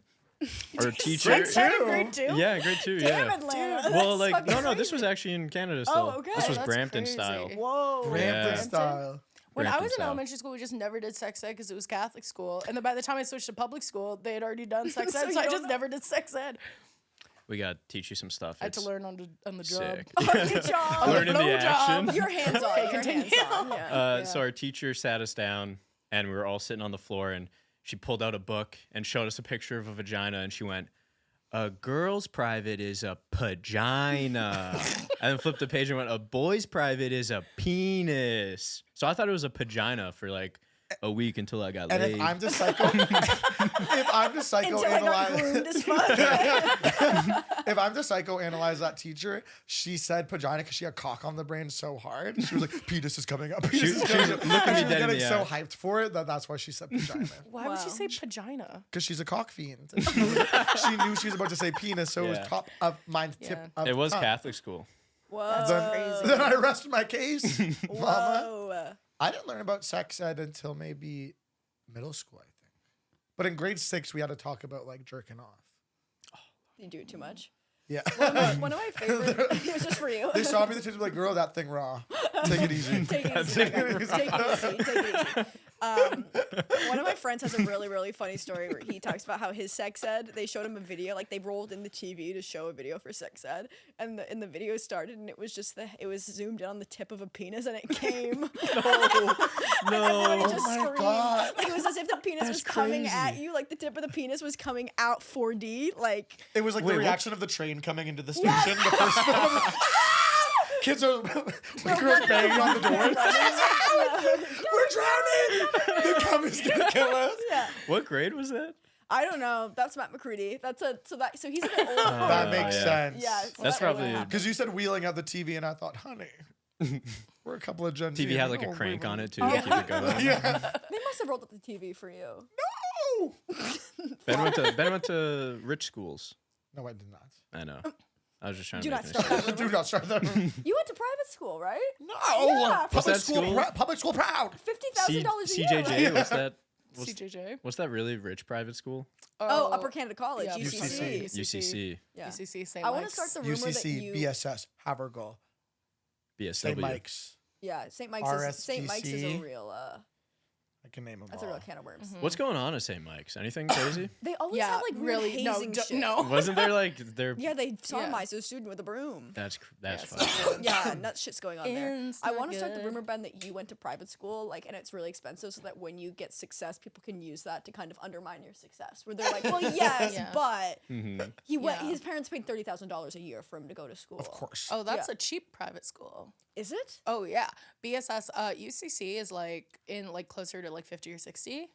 our teacher. Sex ed in grade 2? Yeah, grade 2. Damn, Yeah. Atlanta. Well, That's like fucking no, this crazy. was actually in Canada still. Oh, okay. This was That's Brampton crazy. style. Whoa. Brampton Yeah. style. When I Brampton was in style. elementary school, we just never did sex ed because it was Catholic school. And then by the time I switched to public school, they had already done sex So ed. you So I don't just know. never did sex ed. We got to teach you some stuff. I had to It's learn on the job. sick. Good job. Learning the Blow job. action. You're hands on. Okay, You're continue. hands on. Yeah. So our teacher sat us down, and we were all sitting on the floor, and she pulled out a book and showed us a picture of a vagina, and she went, "A girl's private is a pagina," and then flipped the page and went, "A boy's private is a penis." So I thought it was a pagina for like a week until I got And laid. if I'm the psycho, if I'm the Until I got groomed as fuck. if I'm to psychoanalyze that teacher, she said vagina because she had cock on the brain so hard. She was like, penis is coming up. Penis She is was coming up. looking me And she was dead in getting the so eye. hyped for it that's why she said vagina. Why would she Wow. say vagina? Because she's a cock fiend. And she knew she was about to say penis, so it was Yeah. top of mind, tip Yeah. of It was tongue. Catholic school. Whoa. crazy. Then I rest my case, mama. Whoa. I didn't learn about sex ed until maybe middle school, I think. But in grade 6, we had to talk about like jerking off. You do it too much. Yeah. One of my favorite. It was just for you. They saw me, the kids were like, girl, that thing raw. Take it easy. Take it easy. Take it easy. Take it easy. One of my friends has a really, really funny story where he talks about how his sex ed, they showed him a video, like they rolled in the TV to show a video for sex ed, and the video started and it was just it was zoomed in on the tip of a penis and it came. No. Everybody just my screamed. God. Like it was as if the penis was coming at you, like the tip of the penis was coming out 4D, like It was like Wait, the what? reaction of the train coming into the station. The first film. Kids are, the girls banging on the doors. We're drowning. The cum is gonna kill us. yeah. What grade was that? I don't know. That's Matt McCready. So he's a bit older. That makes yeah. sense. Yeah, so That's that really probably- happened. Because you said wheeling out the TV, and I thought, honey, we're a couple of Gen Z. TV had like a Oh, crank we- on it too to keep it going. Yeah. They must have rolled up the TV for you. No. Ben went to rich schools. No, I did not. I know. I was just trying Do to not make an start excuse. that. Do not start that. You went to private school, right? No. Yeah, What's Public that school. school? Public school proud. $50,000 a year. CJJ. What's that? CJJ. What's that really rich private school? Oh, Upper Canada College, yeah, UCC. UCC. Yeah. UCC, St. I want to Mike's. start the rumor that UCC, you. BSS, Havergal, St. BSW. Mike's. Yeah, St. Mike's is a RSGC. real. I can name them That's a all. real can of worms. What's going on at St. Mike's? Anything crazy? They always Yeah, have like weird really. No, hazing shit. no. Wasn't there like there? Yeah, they sodomized a student with a broom. That's Yes. fun. Yeah, nuts shit's going on there. It's I not want to start the good. rumor, Ben, that you went to private school, like, and it's really expensive, so that when you get success, people can use that to kind of undermine your success. Where they're like, "Well, yes, Yeah. but Mhm. he went. Yeah. His parents paid $30,000 a year for him to go to school. Of course. Oh, that's Yeah. a cheap private school. Is it? Oh yeah, BSS. UCC is like in like closer to like 50 or 60,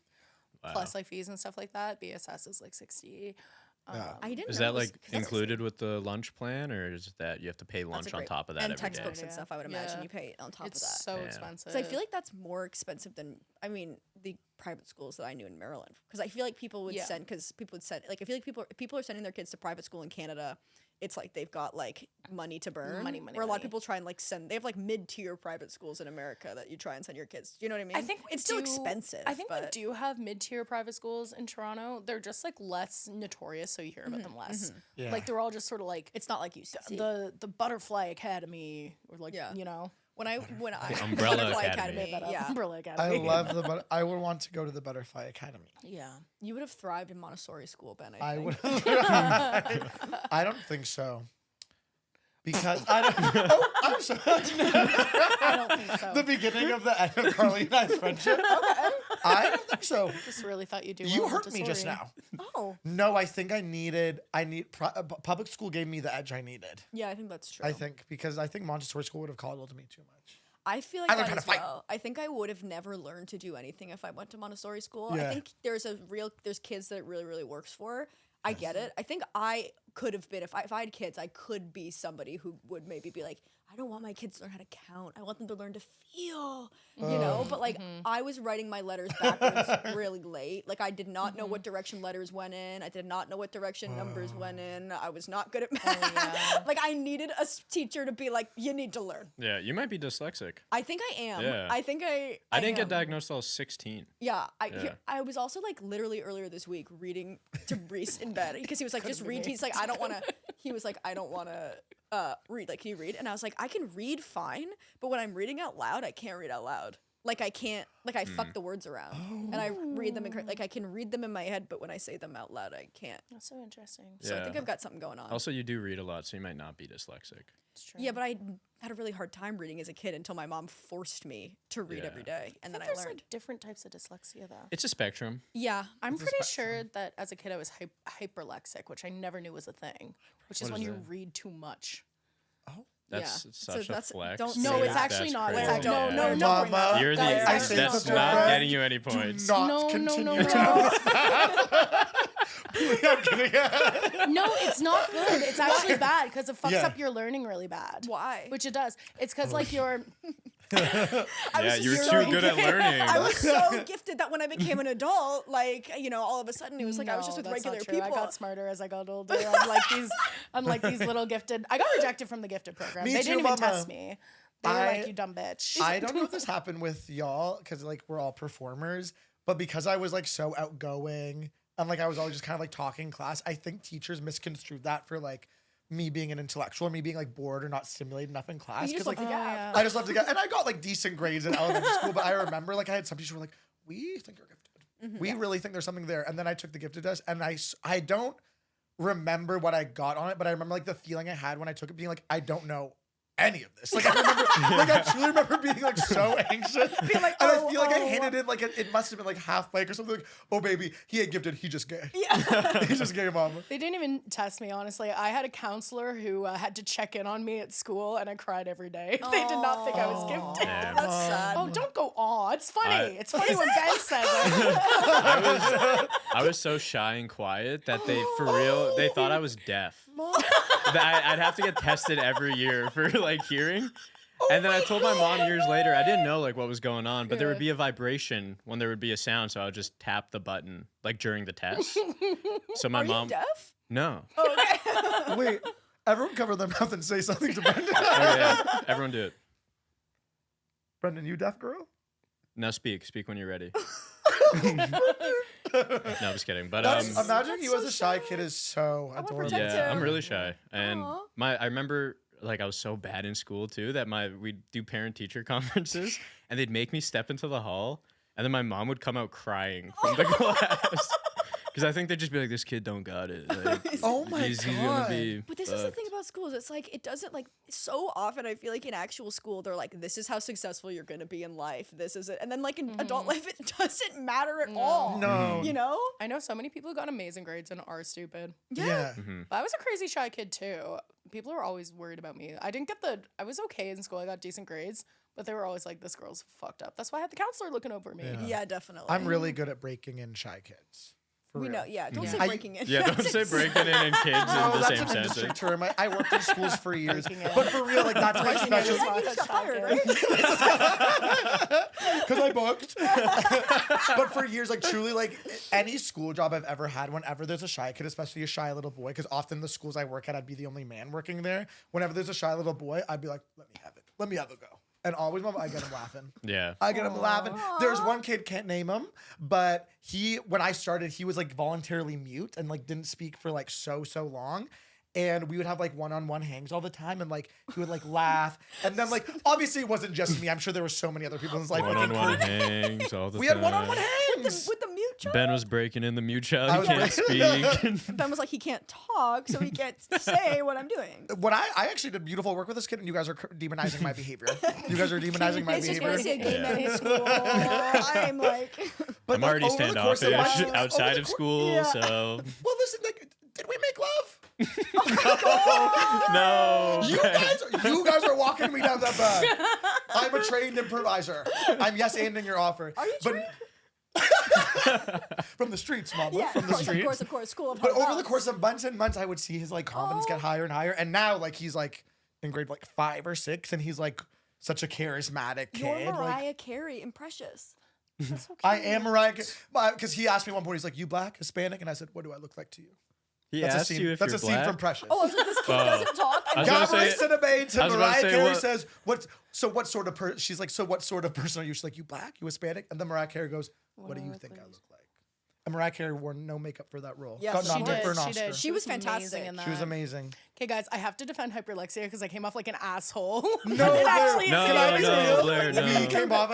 Wow. plus like fees and stuff like that. BSS is like 60. Yeah. I didn't. Is know that it was- like 'cause that's- included with the lunch plan, or is that you have to pay that's a lunch on great- top of that and every day? textbooks and Yeah. stuff? I would imagine Yeah. you pay on top It's of that. so Yeah. expensive. So I feel like that's more expensive than the private schools that I knew in Maryland. Because I feel like people would Yeah. send like I feel like people are sending their kids to private school in Canada, it's like they've got like money to burn. Money, where a lot money. of people try and like they have like mid-tier private schools in America that you try and send your kids. Do you know what I mean? I think it's still expensive. I think we but do have mid-tier private schools in Toronto. They're just like less notorious, so you hear about them less. Yeah. Like they're all just sort of like it's not like UCC. the Butterfly Academy or like Yeah. you know. When I Umbrella Butterfly Academy. yeah. Umbrella I Academy. love I would want to go to the Butterfly Academy. Yeah. You would have thrived in Montessori school, Ben. I think. would. I don't think so. Because I don't. Oh, I'm sorry. I don't think so. The beginning of the end of Carly and I's friendship. I don't think so. Just really thought you'd do. You well hurt me just Montessori. now. Oh. No, I think public school gave me the edge I needed. Yeah, I think that's true. I think because I think Montessori school would have coddled me too much. I feel like I learned that how to as fight. well. I think I would have never learned to do anything if I went to Montessori school. Yeah. I think there's kids that it really, really works for. I get it. I think I could have been, if I had kids, I could be somebody who would maybe be like, I don't want my kids to learn how to count. I want them to learn to feel, you know? But like, I was writing my letters backwards really late. Like, I did not know what direction letters went in. I did not know what direction numbers went in. I was not good at math. Like, I needed a teacher to be like, you need to learn. Yeah, you might be dyslexic. I think I am. Yeah. I think I didn't get am. diagnosed till I was 16. Yeah, Yeah. I was also like literally earlier this week reading to Reese in bed because he was like, just read. He's like, I don't want to. He was like, I don't want to read. Like, can you read? And I was like, I can read fine, but when I'm reading out loud, I can't read out loud. Like I can't. Like I fuck the words around, and I read them like I can read them in my head, but when I say them out loud, I can't. That's so interesting. So I Yeah. think I've got something going on. Also, you do read a lot, so you might not be dyslexic. It's true. Yeah, but I had a really hard time reading as a kid until my mom forced me to read Yeah. every day, and then I there's learned. like different types of dyslexia though. It's a spectrum. Yeah, I'm It's a pretty spectrum. sure that as a kid I was hyperlexic, which I never knew was a thing, which is What when is you that? read too much. That's Yeah. such So a that's- flex. don't No, say it's that. actually That's not. crazy. It's actually, Don't- no, no, no, Mama. You're the, Guys, I say that's this to not her. getting you any Do points. not No, no, continue no, to no. do this. I'm kidding. No, it's not good. It's actually bad because it fucks Yeah. up your learning really bad. Why? Which it does. It's because like you're. Yeah, was you're just too so good at learning. I was so gifted that when I became an adult, like, you know, all of a sudden it was like I was just with No, that's not regular true. people. I got smarter as I got older. Unlike these little gifted. I got rejected from the gifted program. Me They too, didn't even mama. test me. They were I- like, "You dumb bitch." I don't know if this happened with y'all because like we're all performers, but because I was like so outgoing and like I was always just kind of like talking in class, I think teachers misconstrued that for like me being an intellectual, me being like bored or not stimulated enough in class. You just Because like love to gab. I just love to get, and I got like decent grades in elementary school, but I remember like I had some teachers who were like, "We think you're gifted. We really think there's something there." And then I took the gifted test, and I don't remember what I got on it, but I remember like the feeling I had when I took it, being like, I don't know any of this. Like I remember, like I truly remember being like so anxious, Being like, and I "Oh, feel like I oh." handed it like it must have been like half blank or something. Like, oh baby, he ain't gifted, he just gay. Yeah. He just gay, mama. They didn't even test me, honestly. I had a counselor who had to check in on me at school, and I cried every day. They did not think I was gifted. Damn. That's sad. Oh, don't go on. It's funny. I- It's funny when Ben says it. I was so shy and quiet that they, for real, they thought I was deaf. That I'd have to get tested every year for like hearing. And then I told my mom years later, I didn't know like what was going on, but there would be a vibration when there would be a sound, so I would just tap the button like during the test. So my Are mom, you deaf? no. Okay. Wait, everyone cover their mouth and say something to Brendan. Oh, yeah. Everyone do it. Brendan, you deaf girl? Now speak when you're ready. No, I'm just kidding. But Imagine you That's as a so shy sad. kid is so adorable. protect yeah, I'm him. really shy, and Aw. I remember like I was so bad in school too that we'd do parent teacher conferences, and they'd make me step into the hall, and then my mom would come out crying from the class. Because I think they'd just be like, this kid don't got it. Like, Oh my he's gonna God. be But this is the fucked. thing about schools. It's like it doesn't like so often. I feel like in actual school, they're like, "This is how successful you're gonna be in life. This is it." And then like in adult life, it doesn't matter at all. No. You know? I know so many people who got amazing grades and are stupid. Yeah. But I was a crazy shy kid too. People are always worried about me. I was okay in school. I got decent grades, but they were always like, this girl's fucked up. That's why I had the counselor looking over me. Yeah. Yeah, definitely. I'm really good at breaking in shy kids. For We real. know. Yeah. Don't Yeah. say I- breaking in. Yeah, don't say breaking in and kids Oh, in the that's same an industry sentence. term. I worked in schools for years, Breaking in. but for real, like that's my Breaking in is specialty. Yeah, you just got fired, right? Because I booked. But for years, like truly, like any school job I've ever had, whenever there's a shy kid, especially a shy little boy, because often the schools I work at, I'd be the only man working there. Whenever there's a shy little boy, I'd be like, let me have it. Let me have a go. And always, mom, I get him laughing. Yeah. I get him laughing. There's one kid, can't name him, but when I started, he was like voluntarily mute and like didn't speak for like so long. And we would have like one-on-one hangs all the time, and like he would like laugh. And then like obviously it wasn't just me. I'm sure there were so many other people in his life. One-on-one hangs all the We time. had one-on-one hangs. With the mute child. Ben was breaking in the mute child. I He was can't speak. Ben was like, he can't talk, so he can't say what I'm doing. When I actually did beautiful work with this kid, and you guys are demonizing my behavior. You guys are demonizing my It's just behavior. gonna say gay men in Yeah. school. I'm like, But I'm like, already over the course of standoffish my- outside over of the school, Yeah. so Well, listen, like, did we make love? no. You guys are walking me down that path. I'm a trained improviser. I'm yes-anding your offer. Are you trained? From the streets, mama. yeah, From the streets. of course, school of But hard over the knocks. course of months and months, I would see his like confidence get higher and higher. And now, like, he's like in grade like 5 or 6, and he's like such a charismatic You're kid. Mariah Like, Carey and Precious. I am Mariah, because he asked me one point. He's like, "You black, Hispanic?" And I said, "What do I look like to you?" He That's a asked scene. you if That's you're a scene black. from Precious. Oh, I was like, this kid Oh. doesn't talk. I was gonna Gabrielle say- Cinnamon to I was about to Mariah say, Carey what- says, "What sort of person?" She's like, "So what sort of person are you?" She's like, "You black? You Hispanic?" And then Mariah Carey goes, "What do you think I look like?" And Mariah Carey wore no makeup for that role. Yeah, Got she nominated did, for an She Oscar. did. She was fantastic. amazing in She was that. amazing. Okay, guys, I have to defend hyperlexia because I came off like an asshole. No, It Blair, actually is No, can I be amazing. real? Blair, no. We came off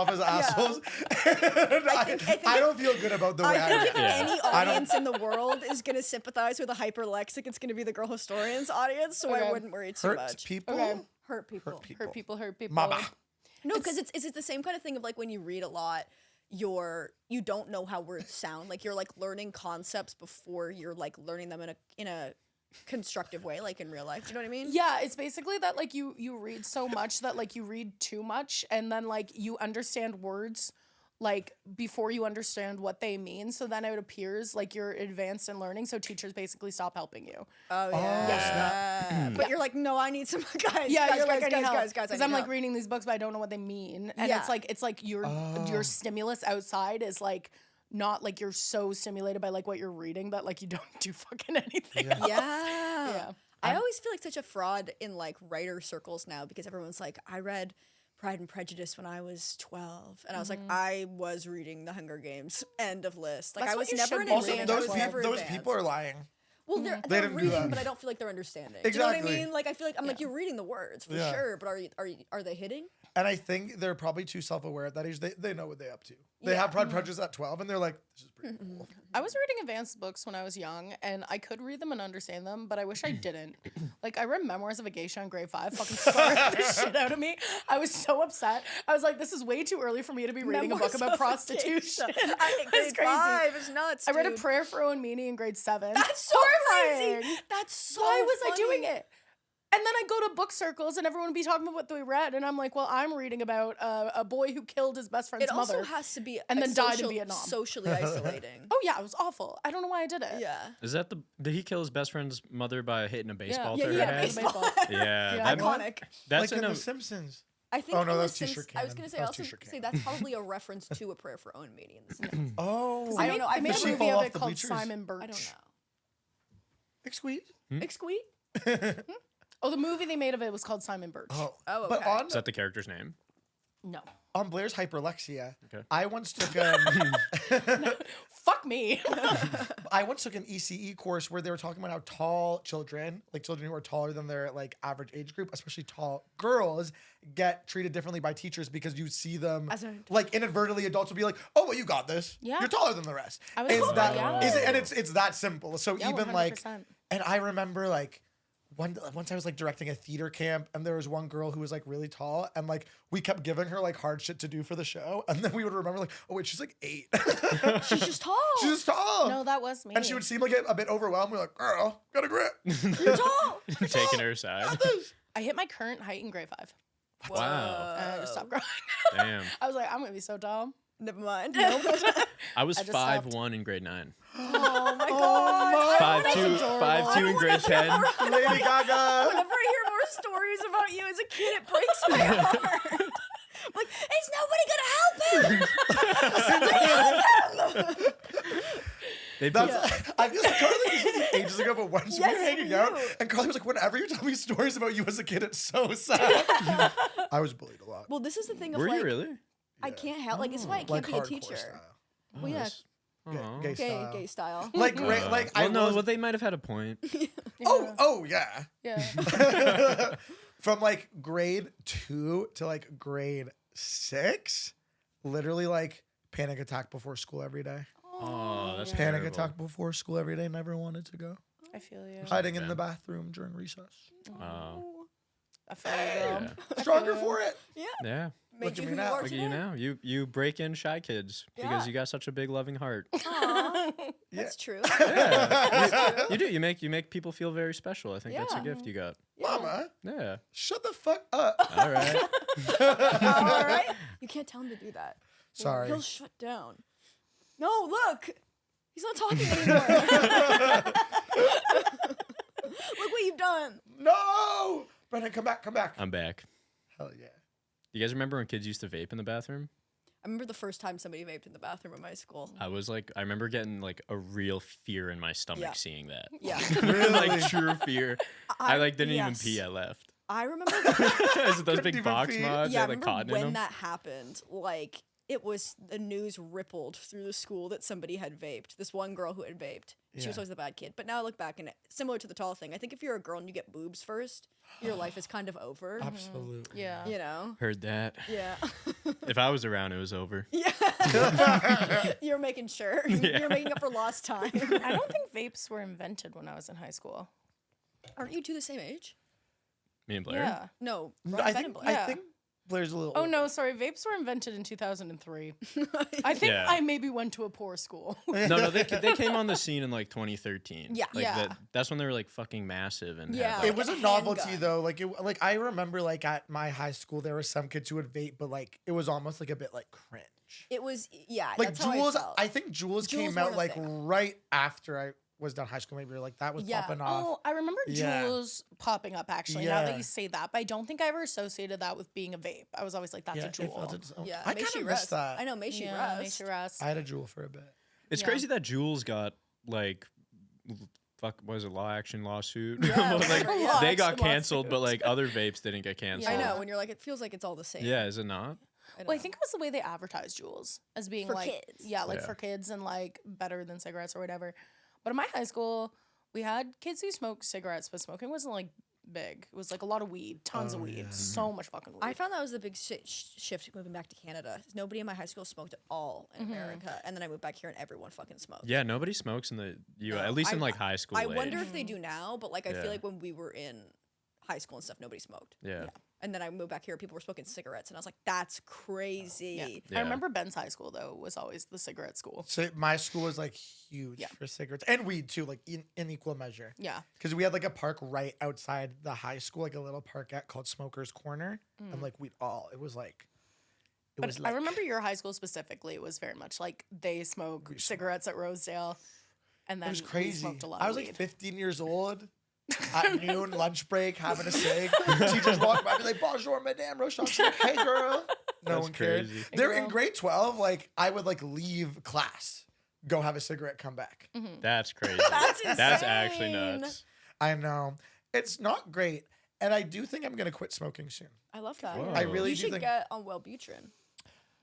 as assholes. I don't feel good about the way I think if I Yeah. any I don't- audience in the world is going to sympathize with a hyperlexic, it's going to be the Girl Historians audience, so I Okay. wouldn't worry too hurt much. people. Okay. Hurt people. Hurt people, hurt people. Mama. No, because it's the same kind of thing of like when you read a lot, you don't know how words sound. Like you're like learning concepts before you're like learning them in a constructive way, like in real life. Do you know what I mean? Yeah, it's basically that like you read so much that like you read too much and then like you understand words like before you understand what they mean. So then it appears like you're advanced in learning. So teachers basically stop helping you. Oh yeah. But you're like, no, I need some guys. Yeah, guys, you're guys, like, I need help. guys. Because I'm like reading these books, but I don't know what they mean. And Yeah. it's like your stimulus outside is like not like you're so stimulated by like what you're reading that like you don't do fucking anything. else. Yeah. I always feel like such a fraud in like writer circles now because everyone's like, I read Pride and Prejudice when I was 12. And I was like, I was reading The Hunger Games. End of list. Like That's I what was you never should an be Also, reading. advanced. Those I was never those advanced. people are lying. Well, they're They didn't do reading, that. but I don't feel like they're understanding. Do you know what I Exactly. mean? Like I feel like I'm like you're reading the words for Yeah. sure, but are they hitting? And I think they're probably too self-aware at that age. They know what they're up to. They Yeah. have Pride and Prejudice at 12, and they're like, this is pretty cool. I was reading advanced books when I was young, and I could read them and understand them, but I wish I didn't. Like, I read Memoirs of a Geisha in grade 5, fucking scarred the shit out of me. I was so upset. I was like, this is way too early for me to be reading a book Memoirs about of a prostitution. Geisha. It's Grade crazy. 5 is nuts. I read A dude. Prayer for Owen Meany in grade 7. That's so Horrifying. crazy. That's so. Why was I funny. doing it? And then I go to book circles and everyone would be talking about what they read, and I'm like, well, I'm reading about a boy who killed his best friend's It also mother. has to be and a then died in social- Vietnam. Socially isolating. Oh yeah, it was awful. I don't know why I did it. Yeah. Is that did he kill his best friend's mother by hitting a baseball Yeah, to her yeah, head? baseball. Yeah, Yeah. that- Iconic. that's like in in a, The Simpsons. I think Oh, no, in that's The T-shirt I was canon. gonna say, That I was also T-shirt say canon. that's probably a reference to A Prayer for Owen Meany in The Simpsons. Oh. I don't know. They made Did a she movie fall of off it the called bleachers? Simon Birch. I don't Excuse? know. Exqueet? Oh, the movie they made of it was called Simon Birch. Oh, But okay. is that the character's name? No. on Blair's hyperlexia, Okay. I once took Fuck me. I once took an ECE course where they were talking about how tall children, like children who are taller than their like average age group, especially tall girls, get treated differently by teachers because you see them As a- like inadvertently adults will be like, "Oh, well, you got this. Yeah. You're taller than the rest." I was Is told that that, is yeah. it, and it's that simple. So Yeah, even like, 100%. and I remember like. Once I was like directing a theater camp, and there was one girl who was like really tall, and like we kept giving her like hard shit to do for the show, and then we would remember like, oh wait, she's like 8. She's just tall. She's just tall. No, that was me. And she would seem like a bit overwhelmed. We're like, girl, got a grip. You're tall. Taking her aside. I hit my current height in grade 5. Wow. And I just stopped growing. Damn. I was like, I'm gonna be so tall. Never mind. I was I just 5'1" in grade 9. Oh my Oh god. my- 5'2", 5'2" in grade 10. Lady Gaga. Whenever I hear more stories about you as a kid, it breaks my heart. I'm like, is nobody gonna help him? Somebody help him! They put, I feel like Carly, this was like ages ago, but once we were Yes, hanging you. out, and Carly was like, whenever you're telling me stories about you as a kid, it's so sad. I was bullied a lot. Well, this is the thing of were like, you really? I can't help. Like, this is why I can't Like be a hardcore teacher. style. Well, yeah, Aw. Gay gay, style. gay style. Like, great, like Well, I no, was. well, they might have had a point. Oh, yeah. Yeah. From like grade 2 to like grade 6, literally like panic attack before school every day. Oh, that's Panic terrible. attack before school every day. Never wanted to go. I feel you. Hiding in bad. the bathroom during recess. Oh, I feel you, girl. yeah. Stronger for it. Yeah. Made Look you at who me you now. are Look at today. you now. You break in shy kids because Yeah. you got such a big loving heart. Aw, Yeah. that's true. You do. You make people feel very special. I think that's a Yeah. gift you got. Mama, Yeah. shut the fuck up. All right. All right. You can't tell him to do that. Sorry. He'll shut down. No, look. He's not talking anymore. Look what you've done. No! Brennan, come back, come back. I'm back. Hell yeah. You guys remember when kids used to vape in the bathroom? I remember the first time somebody vaped in the bathroom at my school. I remember getting like a real fear in my stomach Yeah. seeing that. Yeah. Like true fear. I like didn't even yes. pee. I left. I remember Is it those Couldn't big even box pee. mods? yeah, I They had like remember cotton in when them. that happened. Like, it was the news rippled through the school that somebody had vaped. This one girl who had vaped. She was Yeah. always the bad kid. But now I look back and similar to the tall thing, I think if you're a girl and you get boobs first, your life is kind of over. Absolutely. Yeah. You know? Heard that. Yeah. If I was around, it was over. Yeah. You're making sure. Yeah. You're making up for lost time. I don't think vapes were invented when I was in high school. Aren't you two the same age? Me and Blair. Yeah. No. No, Ben I and think, Blair. I Yeah. think Blair's a little Oh older. no, sorry. Vapes were invented in 2003. I think Yeah. I maybe went to a poor school. No, they came on the scene in like 2013. Yeah. Like Yeah. that's when they were like fucking massive and had, Yeah. like, It was a Like a novelty handgun. though. Like I remember like at my high school there were some kids who would vape, but like it was almost like a bit like cringe. It was, yeah. Like that's how Jules, I felt. I think Jules Jules came weren't out a like thing. right after I was done high school. Maybe like that was Yeah. popping off. Oh, I remember Yeah. Jules popping up actually. Now that Yeah. you say that, but I don't think I ever associated that with being a vape. I was always like, that's a it jewel. felt its own- Yeah. I may kind she of rest. missed that. I know, may she Yeah, rest. make rest. I had a jewel for a bit. It's Yeah. crazy that Jules got like was it law action lawsuit? Yeah, like yeah. they got Action canceled, but like other vapes didn't get canceled. I Yeah. know, when you're like, it feels like it's all the same. Yeah, is it not? Well, I think it was the way they advertised Jules as being For like, kids. yeah, like Yeah. for kids and like better than cigarettes or whatever. But in my high school, we had kids who smoked cigarettes, but smoking wasn't like big. It was like a lot of weed, tons of weed, so much fucking weed. I found that was the big shift moving back to Canada. Nobody in my high school smoked at all in America, and then I moved back here and everyone fucking smoked. Yeah, nobody smokes in the U.S. No, At least in I- like high school. I age. wonder if they do now, but like I Yeah. feel like when we were in high school and stuff, nobody smoked. Yeah. And then I moved back here, people were smoking cigarettes, and I was like, that's crazy. Yeah. I remember Ben's high school though was always the cigarette school. So my school was like huge Yeah. for cigarettes and weed too, like in equal measure. Yeah. Because we had like a park right outside the high school, like a little parkette called Smokers Corner, and like we'd all. It was like. It But was I like, remember your high school specifically was very much like they smoke cigarettes at Rosedale, and then It was we crazy. smoked a lot I of was weed. like 15 years old. At noon, lunch break, having a cig. Teachers walk by, be like, "Bonjour, Madame Rochon." She's like, "Hey, girl." No That's one cared. crazy. They're Hey, in girl. grade 12. Like, I would like leave class, go have a cigarette, come back. That's crazy. That's That's actually insane. nuts. I know it's not great, and I do think I'm gonna quit smoking soon. I love that. Whoa. I really You do should think. get on Wellbutrin.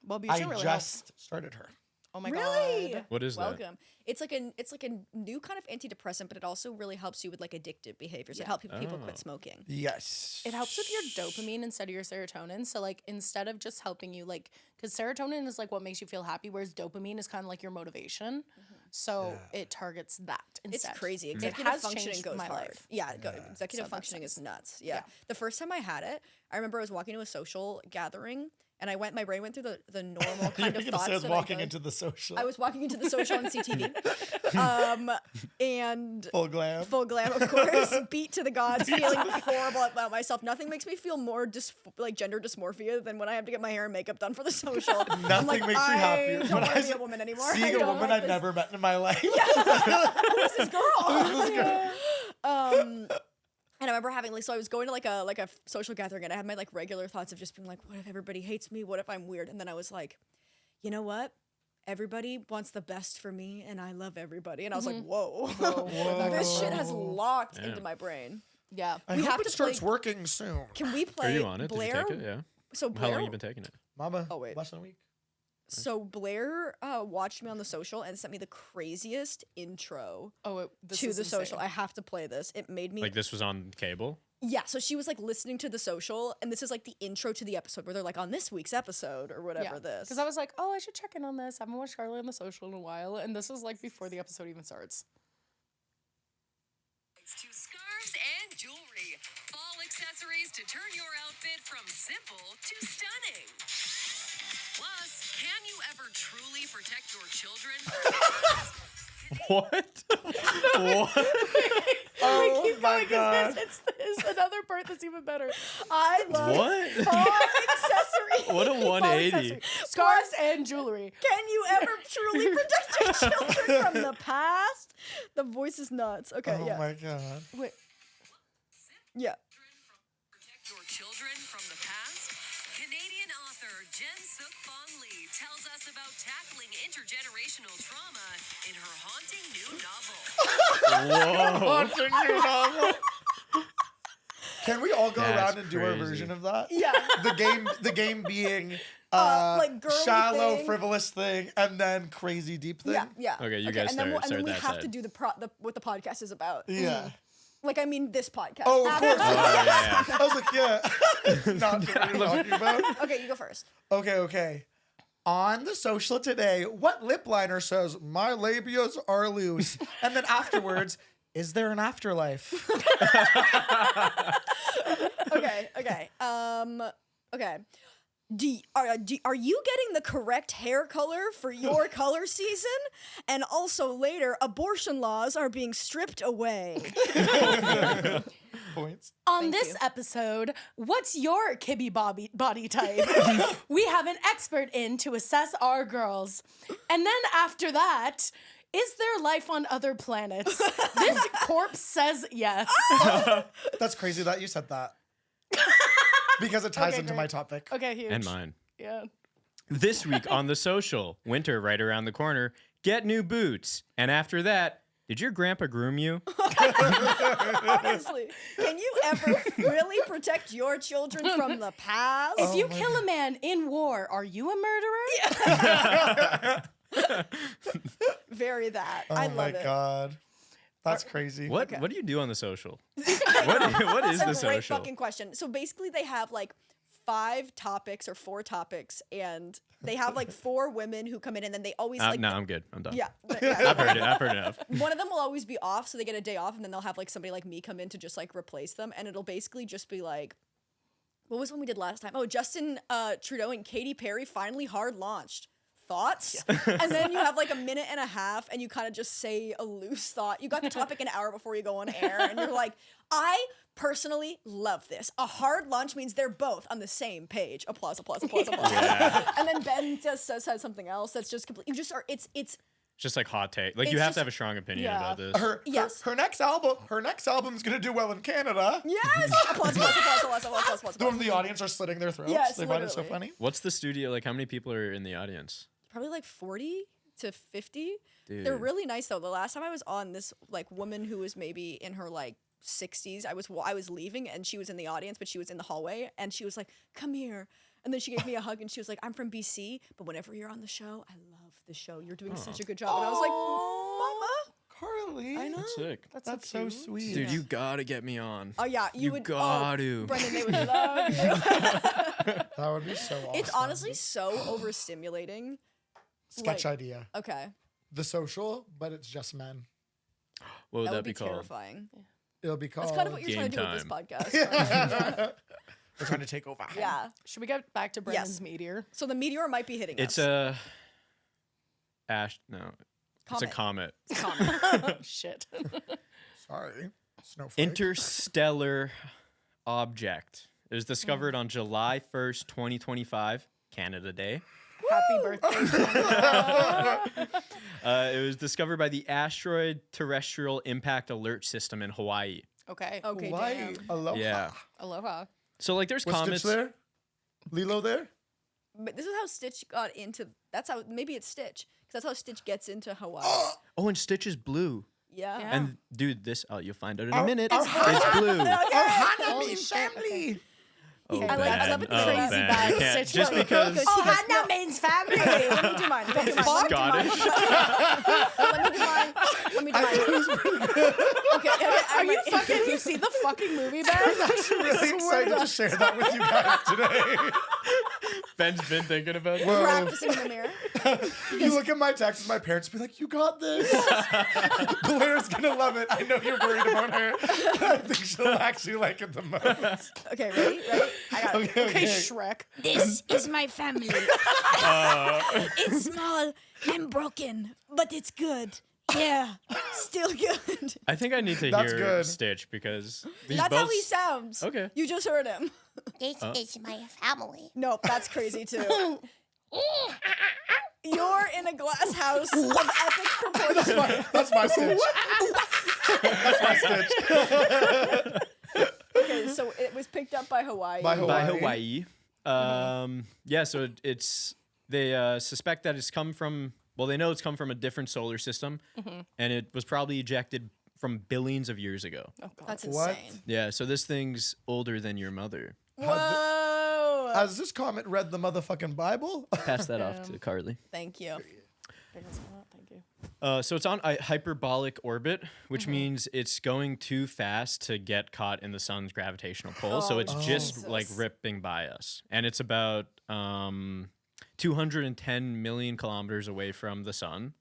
Well, I Butrin really just started her. Oh my Really? god. What is that? Welcome. It's like a new kind of antidepressant, but it also really helps you with like addictive behaviors. It helps people Oh. quit smoking. Yes. It helps with your dopamine instead of your serotonin. So like instead of just helping you like because serotonin is like what makes you feel happy, whereas dopamine is kind of like your motivation. So it targets that It's instead. crazy. It Executive has functioning changed goes my hard. life. Yeah, executive So that functioning is sucks. nuts. Yeah. Yeah. The first time I had it, I remember I was walking to a social gathering and my brain went through the normal You're kind of gonna thoughts say I was that walking I go. into the social. I was walking into the social on CTV, and full glam. full glam, of course, beat to the gods, feeling horrible about myself. Nothing makes me feel more gender dysmorphia than when I have to get my hair and makeup done for the social. I'm Nothing like, makes me happier. I don't When want I to be a woman anymore. Seeing I a don't woman like I've this. never met in my life. Who's this girl? This girl. And I remember having so I was going to like a social gathering, and I had my like regular thoughts of just being like, what if everybody hates me? What if I'm weird? And then I was like, you know what? Everybody wants the best for me, and I love everybody. And I was like, whoa, this shit has locked into my brain. Yeah. I We hope have it to starts play- working soon. Can we Are play you on it? Blair? Did you take it? Yeah. So How Blair, long you been taking it? Mama, Oh, wait. less than a week. so Blair watched me on the social and sent me the craziest intro This to is the insane. social. I have to play this. It made me Like this was on cable? Yeah, so she was like listening to the social, and this is like the intro to the episode where they're like on this week's episode or whatever this. Because I was like, oh, I should check in on this. I haven't watched Charlie on the social in a while. And this is like before the episode even starts. To scarves and jewelry. Fall accessories to turn your outfit from simple to stunning. Plus, can you ever truly protect your children? What? What? Oh Keep my going, 'cause god. It's another part that's even better. I love What? fall accessories. What a 180. Scarves and jewelry. Can you ever truly protect your children from the past? The voice is nuts. Okay, Oh yeah. my god. Wait. Yeah. Protect your children from the past? Canadian author Jen Suk Fong Lee tells us about tackling intergenerational trauma in her haunting new novel. Whoa. Can we all go That's around and do our crazy. version of that? Yeah. The game being Like girly shallow, thing. frivolous thing, and then crazy deep thing. Yeah, yeah. Okay, you guys and then, start and then we that have side. to do what the podcast is about. Yeah. Like, I mean, this podcast. Oh, of After- course. Oh, yeah, I was like, yeah. Not what we're talking about. Okay, you go first. Okay. On the social today, what lip liner says, my labias are loose? And then afterwards, is there an afterlife? Okay. Okay. Are you getting the correct hair color for your color season? And also later, abortion laws are being stripped away. Points. On this episode, what's your kibby body type? We have an expert in to assess our girls. And then after that, is there life on other planets? This corpse says yes. That's crazy that you said that. Because it ties Okay, into great. my topic. Okay, huge. And mine. Yeah. This week on the social, winter right around the corner, get new boots. And after that, did your grandpa groom you? Honestly, can you ever really protect your children from the past? If you kill a man in war, are you a murderer? Very that. Oh I my love it. god. That's crazy. What do you do on the social? what is the That's a great social? fucking question. So basically, they have like 5 topics or 4 topics, and they have like 4 women who come in, and then they always like. No, I'm good. I'm done. Yeah. I've heard it. I've heard enough. One of them will always be off, so they get a day off, and then they'll have like somebody like me come in to just like replace them, and it'll basically just be like, what was one we did last time? Oh, Justin Trudeau and Katy Perry finally hard launched. Thoughts? And then you have like a minute and a half, and you kind of just say a loose thought. You got the topic an hour before you go on air, and you're like, I personally love this. A hard launch means they're both on the same page. Applause, applause, applause, applause. Yeah. And then Ben just says something else that's just complete. You just are. It's Just like hot take. Like It's you have just- to have a strong opinion Yeah. about this. Her next album's gonna do well in Canada. yes. Applause, applause, applause, applause, applause, applause. The one in the audience are slitting their throats. Yes, They find it so literally. funny. What's the studio like? How many people are in the audience? Probably like 40 to 50. Dude. They're really nice though. The last time I was on, this like woman who was maybe in her like 60s, I was leaving and she was in the audience, but she was in the hallway, and she was like, "Come here." And then she gave me a hug, and she was like, "I'm from BC, but whenever you're on the show, I love the show. You're doing such a good job." And I was like, Carly. "Mama, I know." That's sick. That's so sweet. Dude, you gotta get me on. Oh yeah, You would. got oh, to. Brendan, they would love you. That would be so awesome. It's honestly so overstimulating. sketch like- idea. Okay, The social, but it's just men. What would that that would be be called? terrifying. It'll be called. That's kind of what you're trying to Game do with this time. podcast. They're trying to take over. Yeah. Should we get back to Brendan's meteor? So the meteor might be hitting It's us. It's a comet. Shit. Sorry. Snowflake. Interstellar object. It was discovered on July 1st, 2025, Canada Day. Happy birthday. It was discovered by the Asteroid Terrestrial Impact Alert System in Hawaii. Okay. Okay, Hawaii. damn. Aloha. Yeah. Aloha. So like there's Was comets. Stitch there? Lilo there? But this is how Stitch got into. That's how. Maybe it's Stitch, because that's how Stitch gets into Hawaii. Oh, and Stitch is blue. Yeah. Yeah. And dude, you'll find out in a minute. our It's blue. Hana Holy means shit, family. Oh, I like Ben. love it, Oh, crazy Ben. bad You can't- Stitch. just because Oh, Hannah means family. Wait, let me do mine. Let me do mine. Scottish. Let me do mine. Let me do mine. Okay. Are you fucking? You see the fucking movie, Ben? I'm actually really excited to share that with you guys today. Ben's been thinking about it. practicing in the mirror? You look at my texts, my parents be like, "You got this." Blair's gonna love it. I know you're worried about her. I think she'll actually like it the most. Okay, ready? Ready? I got it. Okay, Shrek. This is my family. It's small and broken, but it's good. Yeah, still good. I think I need to That's hear good. Stitch because these That's both how he sounds. Okay. You just heard him. This is my family. Nope, that's crazy too. You're in a glass house of epic proportions. That's my Stitch. That's my Stitch. Okay, so it was picked up by Hawaii. By by Hawaii. Hawaii. Yeah, so it's they suspect that it's come from. Well, they know it's come from a different solar system, and it was probably ejected from billions of years ago. Oh, God. That's What? insane. Yeah, so this thing's older than your mother. Whoa! Has this comet read the motherfucking Bible? Pass that off to Carly. Thank you. Thank you. So it's on a hyperbolic orbit, which means it's going too fast to get caught in the sun's gravitational pull. So it's just like Jesus. ripping by us, and it's about 210 million kilometers away from the sun.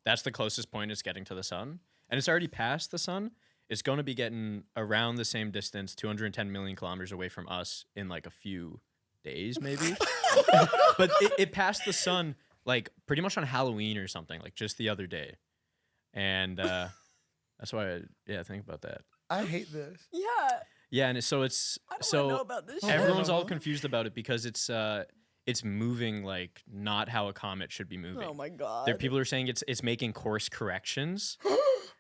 That's the closest point it's getting to the sun, and it's already past the sun. It's going to be getting around the same distance, 210 million kilometers away from us in like a few days, maybe. But it passed the sun like pretty much on Halloween or something, like just the other day. And that's why I think about that. I hate this. Yeah. Yeah, and so it's I don't wanna know so about this shit. everyone's all confused about it because it's moving like not how a comet should be moving. Oh my god. There, people are saying it's making course corrections.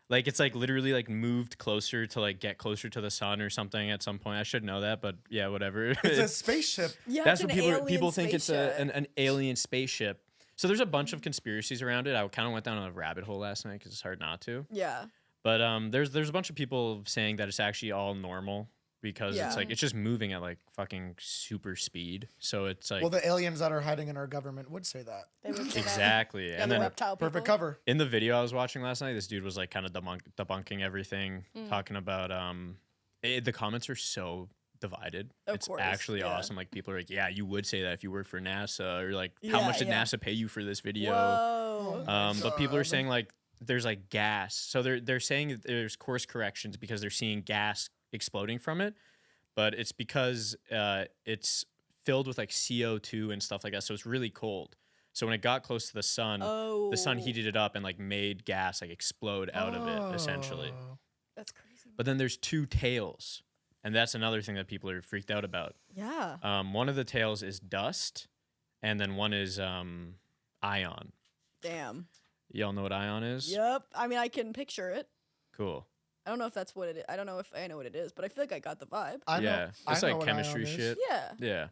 Like it's like literally like moved closer to like get closer to the sun or something at some point. I should know that, but yeah, whatever. It's a spaceship. Yeah, That's it's what an people alien think it's spaceship. an alien spaceship. So there's a bunch of conspiracies around it. I kind of went down a rabbit hole last night because it's hard not to. Yeah. But there's a bunch of people saying that it's actually all normal because Yeah. it's like it's just moving at like fucking super speed. So it's like Well, the aliens that are hiding in our government would say that. They would say that. exactly. Yeah, And the then reptile people. Perfect cover. in the video I was watching last night, this dude was like kind of debunking everything, Mm. talking about the comments are so divided. Of It's course, actually yeah. awesome. Like people are like, yeah, you would say that if you worked for NASA, or like, how Yeah, much did yeah. NASA pay you for this video? Whoa. But people are God. saying like there's like gas. So they're saying that there's course corrections because they're seeing gas exploding from it, but it's because it's filled with like CO2 and stuff like that. So it's really cold. So when it got close to the sun Oh. heated it up and like made gas like explode out of it essentially. Oh. That's crazy. But then there's two tails, and that's another thing that people are freaked out about. Yeah. One of the tails is dust, and then one is ion. Damn. Y'all know what ion is? Yep. I mean, I can picture it. Cool. I don't know if that's what it is. I don't know if I know what it is, but I feel like I got the vibe. I know, Yeah, I it's know like what chemistry ion is. shit. Yeah. Yeah.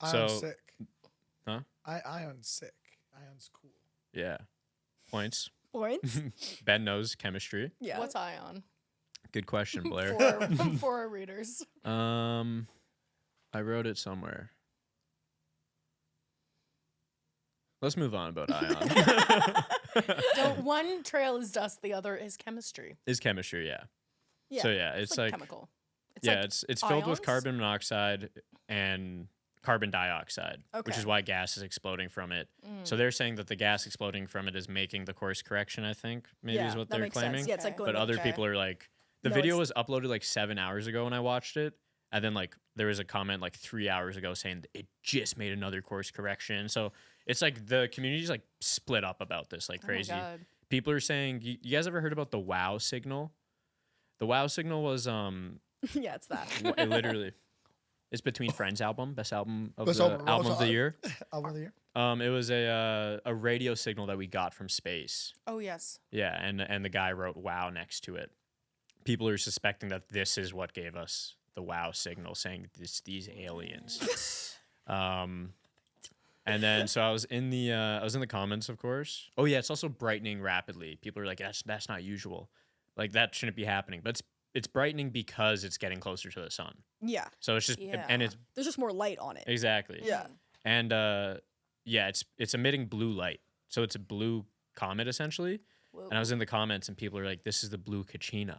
Ion's So- sick. Huh? Ion's sick. Ion's cool. Yeah. Points. Points. Ben knows chemistry. Yeah. What's ion? Good question, Blair. For our readers. I wrote it somewhere. Let's move on about ion. So one trail is dust, the other is chemistry. Is chemistry, yeah. Yeah. So yeah, it's like chemical. It's yeah, like it's filled with ions? carbon monoxide and carbon dioxide, which is Okay. why gas is exploding from it. So they're saying that the gas exploding from it is making the course correction, I think, maybe yeah, is what that they're makes claiming. Sense. Yeah, it's like Okay. going But other okay. people are like, the No, video it's- was uploaded like 7 hours ago when I watched it, And then like there was a comment like 3 hours ago saying it just made another course correction. So it's like the community's like split up about this like crazy. Oh my God. People are saying, you guys ever heard about the WoW signal? The WoW signal was Yeah, it's that. it literally it's Between Friends album, best album of Best the album album of the year. Album of the year. It was a radio signal that we got from space. Oh yes. Yeah, and the guy wrote WoW next to it. People are suspecting that this is what gave us the WoW signal, saying these aliens. And then so I was in the comments, of course. Oh yeah, it's also brightening rapidly. People are like, that's not usual. Like that shouldn't be happening. But it's brightening because it's getting closer to the sun. Yeah. So it's just Yeah. and it's There's just more light on it. exactly. Yeah. And yeah, it's emitting blue light. So it's a blue comet essentially. Whoa. And I was in the comments and people are like, this is the blue Kachina.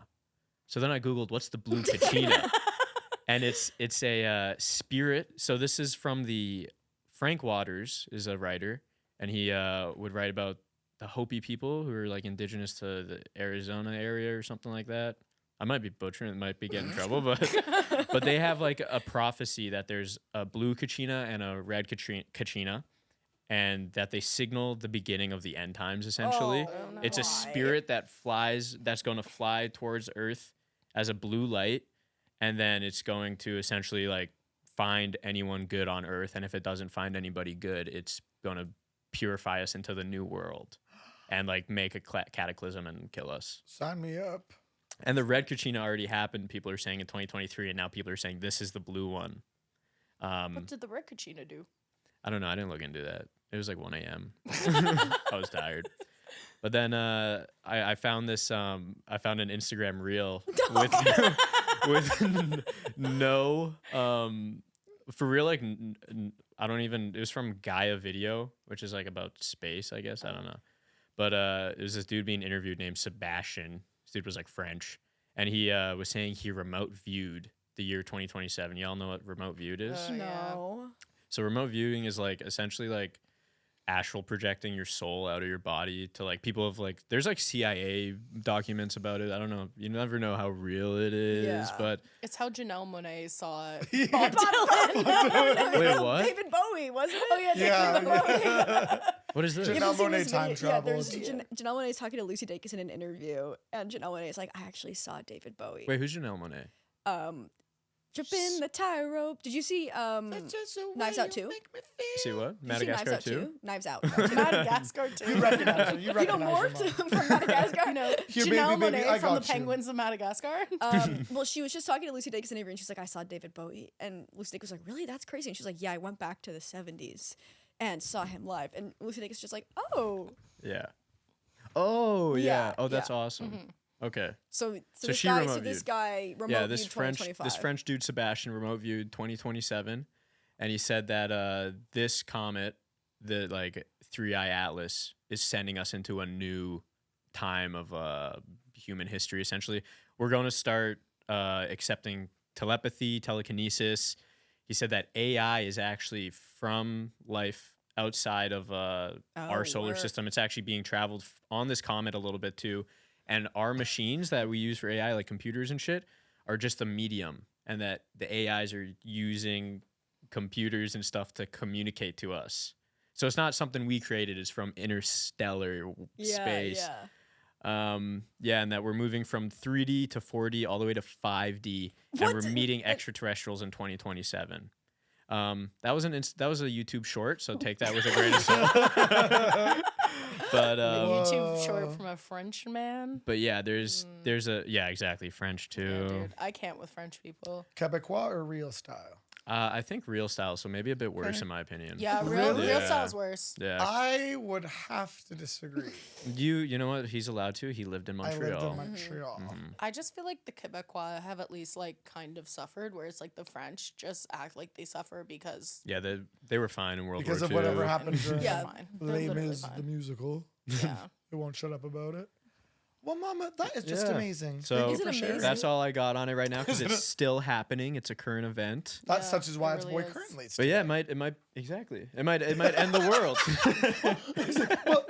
So then I Googled, what's the blue Kachina? And it's a spirit. So this is from Frank Waters is a writer, and he would write about the Hopi people who are like indigenous to the Arizona area or something like that. I might be butchering it, might be getting in trouble, but they have like a prophecy that there's a blue Kachina and a red Kachina, and that they signal the beginning of the end times essentially. Oh, It's a why? spirit that's going to fly towards Earth as a blue light, and then it's going to essentially like find anyone good on Earth, and if it doesn't find anybody good, it's going to purify us into the new world and like make a cataclysm and kill us. Sign me up. And the red Kachina already happened, people are saying in 2023, and now people are saying this is the blue one. What did the red Kachina do? I don't know. I didn't look into that. It was like 1 a.m. I was tired. But then I found this. I found an Instagram reel with with no for real. Like I don't even. It was from Gaia Video, which is like about space, I guess. I don't know. But it was this dude being interviewed named Sebastian. This dude was like French, and he was saying he remote viewed the year 2027. Y'all know what remote viewed is? Yeah. No. So remote viewing is like essentially like astral projecting your soul out of your body to like people have like there's like CIA documents about it. I don't know. You never know how real it is, Yeah. but It's how Janelle Monáe saw Bob Dylan. wait, what? David Bowie, wasn't it? Oh yeah, Yeah. David Bowie. What is this? Janelle Have you seen Monáe this time video? traveled. Yeah, Janelle Monáe's talking to Lucy Dacus in an interview, and Janelle Monáe's like, I actually saw David Bowie. Wait, who's Janelle Monáe? Jump in the tightrope. Did you see Knives Out 2? See what? Did you see Knives Madagascar Out 2? 2? Knives Out. Madagascar too. You recognize her. You You know recognize her. Morph from Madagascar? You know, Here, Janelle baby, baby, I Monáe from the got you. Penguins of Madagascar. Well, she was just talking to Lucy Dacus in an interview, and she's like, I saw David Bowie. And Lucy Dacus was like, really? That's crazy. And she's like, yeah, I went back to the 70s and saw him live. And Lucy Dacus was just like, oh. Yeah. Oh yeah. Yeah, Oh, that's yeah. awesome. Okay. So So this she guy, remote this viewed. guy remote Yeah, this viewed French 2025. dude Sebastian remote viewed 2027, and he said that this comet, the like 3i Atlas, is sending us into a new time of human history. Essentially, we're going to start accepting telepathy, telekinesis. He said that AI is actually from life outside of our solar word. system. It's actually being traveled on this comet a little bit too. And our machines that we use for AI, like computers and shit, are just a medium. And that the AIs are using computers and stuff to communicate to us. So it's not something we created, it's from interstellar space. Yeah, and that we're moving from 3D to 4D all the way to 5D. And What? we're meeting extraterrestrials in 2027. That was a YouTube short, so take that with a grain of salt. But YouTube short from a French man. but yeah, there's a exactly French Yeah, too. dude, I can't with French people. Quebecois or real style? I think real style, so maybe a bit worse in my opinion. Yeah, real Really? real Yeah. style's worse. Yeah. I would have to disagree. You know what? He's allowed to. He lived in I Montreal. lived in Montreal. I just feel like the Quebecois have at least like kind of suffered, whereas like the French just act like they suffer because Yeah, they were fine in World Because War of II. whatever happened during yeah, Yeah. fine. They're Les literally Mis, the fine. musical. Yeah. They won't shut up about it. Well, Mama, that is just Yeah. amazing. So Thank Is you it for sharing. amazing? that's all I got on it right now because it's still happening. It's a current event. That's Yeah, such as why it it's really boy is. currently. But yeah, it might exactly. It might end the world.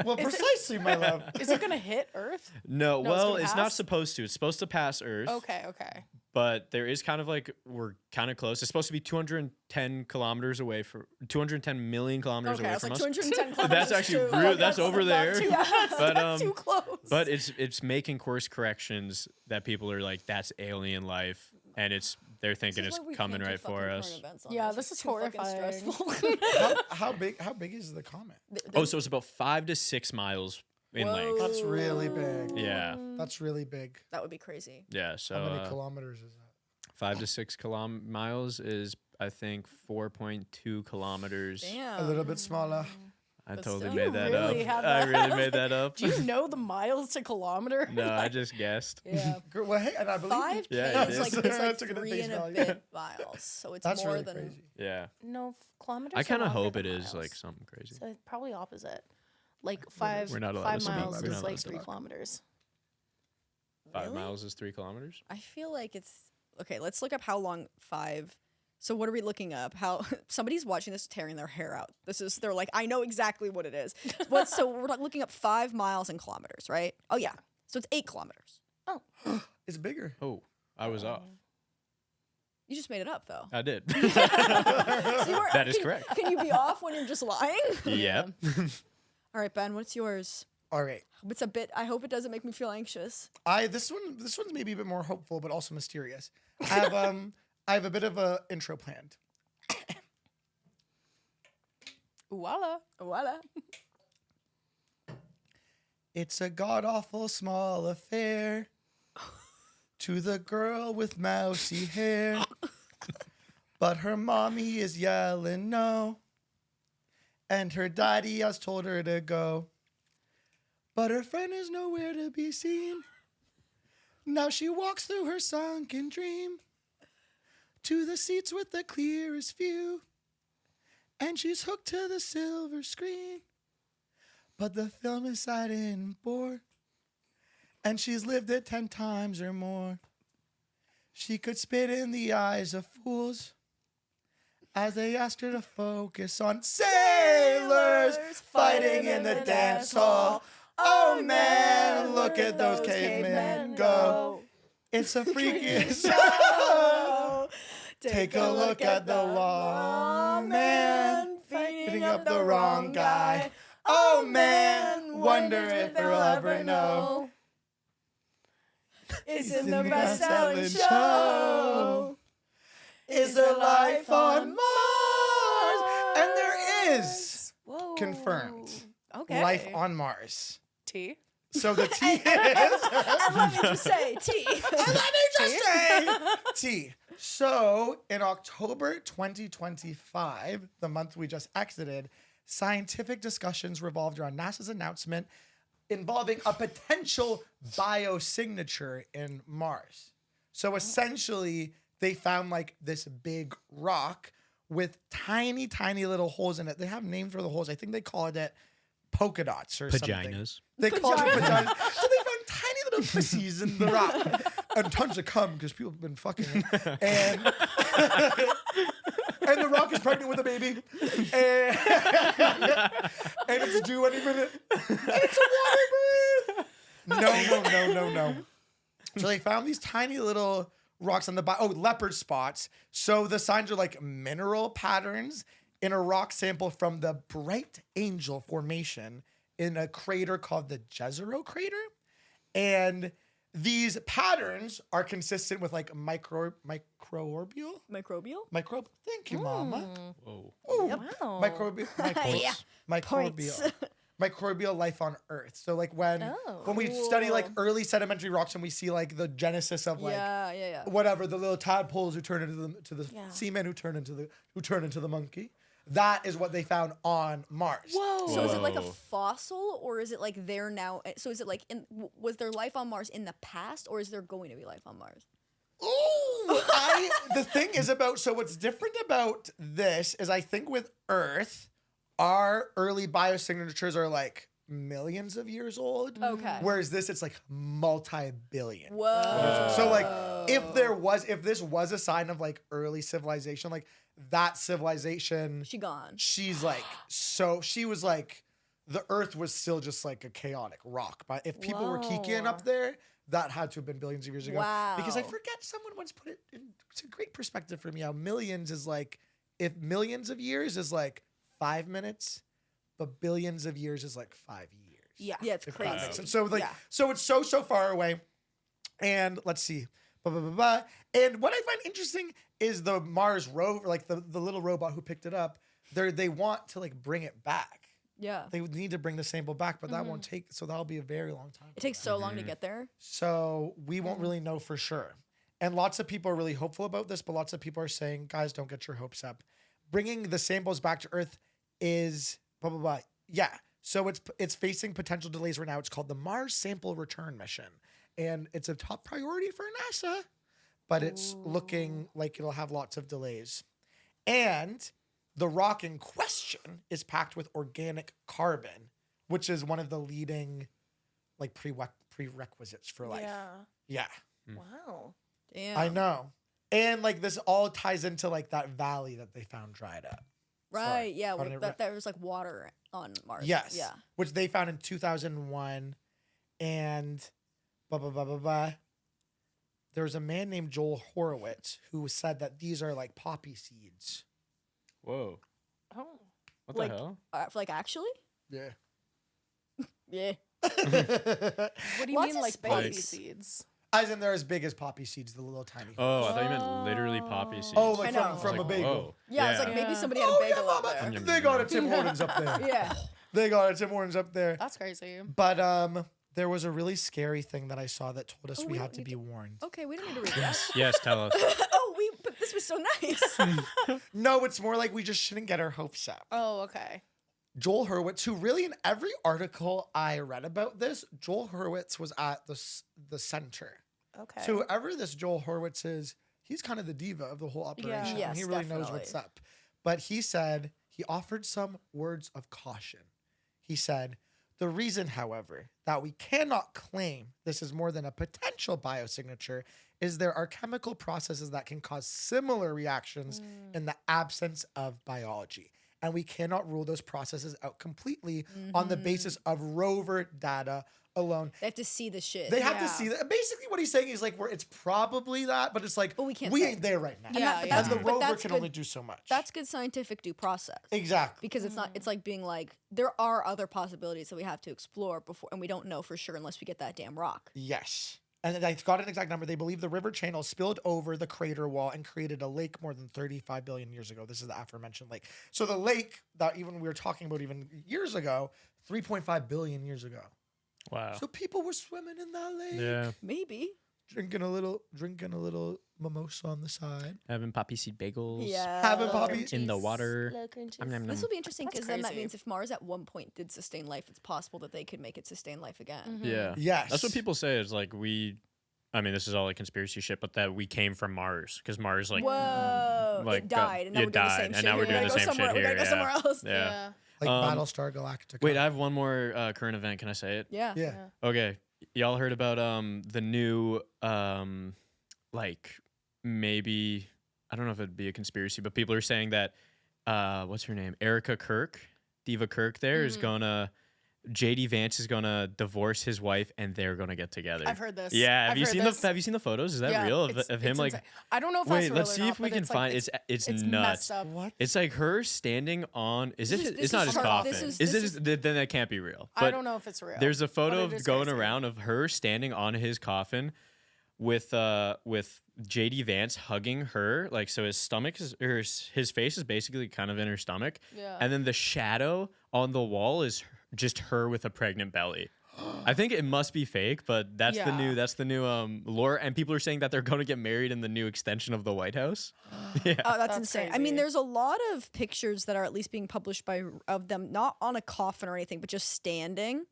well, precisely, my love. Is it gonna hit Earth? No, it's well, gonna it's not pass? supposed to. It's supposed to pass Earth. Okay, okay. but there is kind of like we're kind of close. It's supposed to be 210 kilometers away from 210 million kilometers Okay, I away was from like us. 210 kilometers. That's actually too. real. That's over not there. too- But that's too close. but it's making course corrections that people are like, that's alien life, and they're thinking This is it's why we coming can't do right for fucking us. current events on Yeah, this It's is too fucking horrifying. stressful. How big is the comet? Oh, so it's about 5 to 6 miles in length. That's really big. Yeah, That's really big. That would be crazy. yeah. How So many kilometers is that? 5 to 6 miles is, I think, 4.2 kilometers. Damn. A little bit smaller. I But totally still. made You that really up. have I that really up? made that up. Do you know the miles to kilometer? No, I just guessed. Yeah. Well, hey, and I believe 5K Yeah, it is is. like, I it's like took it at 3 face and a value. bit miles. So it's that's more really than crazy. Yeah. No, kilometers. I are kind of longer hope than it is miles. like something crazy. So it's probably opposite. Like five, We're not allowed 5 to speak. miles We're not is allowed like to 3 talk. kilometers. 5 Really? miles is 3 kilometers? I feel like it's okay. Let's look up how long 5. So what are we looking up? How somebody's watching this tearing their hair out. They're like, I know exactly what it is. So we're looking up 5 miles in kilometers, right? Oh yeah. So it's 8 kilometers. It's bigger. Oh, I was off. You just made it up though. I did. So you weren't- That is correct. Can you be off when you're just lying? Yep. All right, Ben. What's yours? All right. It's a bit. I hope it doesn't make me feel anxious. This one's maybe a bit more hopeful, but also mysterious. I have a bit of a intro planned. Voila. Voila. It's a god awful small affair to the girl with mousy hair, but her mommy is yelling no, and her daddy has told her to go, but her friend is nowhere to be seen. Now she walks through her sunken dream to the seats with the clearest view, and she's hooked to the silver screen. But the film is sad and bored, and she's lived it 10 times or more. She could spit in the eyes of fools as they asked her to focus on sailors fighting in the dance hall. Oh man, look at those cavemen go. It's a freaky show. Take a look at the lawman beating up the wrong guy. Oh man, wonder if he'll ever know. It's in the best-selling show. Is there life on Mars? And there is, Whoa. confirmed, Okay. life on Mars. T. So the T is, And let me just say, T. T. So in October 2025, the month we just exited, scientific discussions revolved around NASA's announcement involving a potential biosignature in Mars. So essentially, they found like this big rock with tiny, tiny little holes in it. They have names for the holes. I think they called it polka dots or something. Vaginas. They called it vaginas. So they found tiny little pussies in the rock. And tons of cum because people have been fucking it. And, and the rock is pregnant with a baby. And it's due any minute. And it's a water bird. No. So they found these tiny little rocks on the leopard spots. So the signs are like mineral patterns in a rock sample from the Bright Angel Formation in a crater called the Jezero crater. And these patterns are consistent with like microbial. Microbial? Thank you, Mama. Whoa. Ooh, Wow. Yeah. microbial. Microbial life on Earth. So like when we study like Cool. early sedimentary rocks and we see like the genesis of like Yeah. whatever, the little tadpoles who turn into the seamen who turn into the monkey. That is what they found on Mars. Whoa. So is it like a Whoa. fossil, or is it like there now? So is it like was there life on Mars in the past, or is there going to be life on Mars? Ooh, the thing is so what's different about this is I think with Earth, our early biosignatures are like millions of years old. Okay. Whereas it's like multi-billion. Whoa. So like if this was a sign of like early civilization, like that civilization, she's like, so she was like, the Earth was still just like a chaotic rock. But if people were kikiing up there, that had to have been billions of years ago. Wow. Because I forget, someone once put it in, it's a great perspective for me how millions is like, if millions of years is like 5 minutes, but billions of years is like 5 years. Yeah. Yeah, it's If that makes crazy. sense. So like, Yeah. so it's so far away. And let's see. Blah, blah, blah, blah. And what I find interesting is the Mars rover, like the little robot who picked it up, they want to like bring it back. Yeah. They would need to bring the sample back, but that won't take, so that'll be a very long time. It takes so long to get there. So we won't really know for sure. And lots of people are really hopeful about this, but lots of people are saying, guys, don't get your hopes up. Bringing the samples back to Earth is blah, blah, blah. Yeah. So it's facing potential delays right now. It's called the Mars Sample Return Mission. And it's a top priority for NASA, but it's looking like it'll have lots of delays. And the rock in question is packed with organic carbon, which is one of the leading like prerequisites for life. Yeah. Wow. Damn. I know. And like this all ties into like that valley that they found dried up. Right. Sorry. Yeah. Pardon it, That there was like water on Mars. Yes. Yeah. Which they found in 2001. And blah, blah, blah, blah, blah. There was a man named Joel Horowitz who said that these are like poppy seeds. Whoa. Oh. What Like- the hell? Like actually? Yeah. Yeah. What do you Lots mean, of like poppy space. seeds? As in they're as big as poppy seeds, the little tiny. Oh, I thought you meant literally poppy seeds. Oh, I like know. I was from a like, bagel. whoa. Yeah. It's like maybe somebody had a bagel up there. Yum, They yum, got yum. a Tim Hortons up there. Yeah. They got a Tim Hortons up there. That's crazy. But there was a really scary thing that I saw that told us Oh, we we had don't to need be to- warned. Okay, we don't need to read that. Yes, tell us. But this was so nice. No, it's more like we just shouldn't get our hopes up. Oh, okay. Joel Hurwitz, who really in every article I read about this, Joel Hurwitz was at the center. Okay. So whoever this Joel Hurwitz is, he's kind of the diva of the whole operation. Yes, and he really knows what's definitely. up. But he said, he offered some words of caution. He said, the reason, however, that we cannot claim this is more than a potential biosignature is there are chemical processes that can cause similar reactions in the absence of biology. And we cannot rule those processes out completely on the basis of rover data alone. They have to see the shit. They have Yeah. to see that. Basically, what he's saying is like, it's probably that, but it's like, But we can't we say. ain't there right now. Yeah, but yeah. And the but rover that's can good- only do so much. That's good scientific due process. exactly. Because it's not. It's like being like there are other possibilities that we have to explore before, and we don't know for sure unless we get that damn rock. Yes. And I got an exact number. They believe the river channel spilled over the crater wall and created a lake more than 35 billion years ago. This is the aforementioned lake. So the lake that even we were talking about even years ago, 3.5 billion years ago. Wow. So people were swimming in that lake. Yeah. Maybe. Drinking a little mimosa on the side. Having poppy seed bagels. Yeah. Having poppy- In the water. This will be interesting That's because then that crazy. means if Mars at one point did sustain life, it's possible that they could make it sustain life again. Yeah. Yes. That's what people say is like I mean, this is all like conspiracy shit, but that we came from Mars because Mars like Whoa! like, it died, and now it we're doing the died, same and shit. now we're here. doing We the gotta same go somewhere- shit We gotta here, go somewhere yeah. else. Yeah. Like Um, Battlestar Galactica. Wait, I have one more current event. Can I say it? Yeah. yeah. Okay. Y'all heard about the new like maybe I don't know if it'd be a conspiracy, but people are saying that what's her name? Erica Kirk, Diva Kirk there is gonna JD Vance is gonna divorce his wife and they're gonna get together. I've heard this. Yeah, I've have you heard seen this. the have you seen the photos? Is that Yeah, real it's- of him it's like insane. I don't know if Wait, that's real let's or see not, if we but can it's find like, it's it's nuts. messed up. What? It's like her standing on is This it is- this it's not is his her- coffin. this is- Is this it then that can't be real. I But don't know if it's real. there's a photo but it of is going crazy. around of her standing on his coffin with JD Vance hugging her, like so his stomach is or his face is basically kind of in her stomach, Yeah. and then the shadow on the wall is just her with a pregnant belly. I think it must be fake, but that's the new lore, and people are saying that they're going to get married in the new extension of the White House. Yeah, Oh, that's That's insane. I crazy. mean, there's a lot of pictures that are at least being published of them not on a coffin or anything, but just standing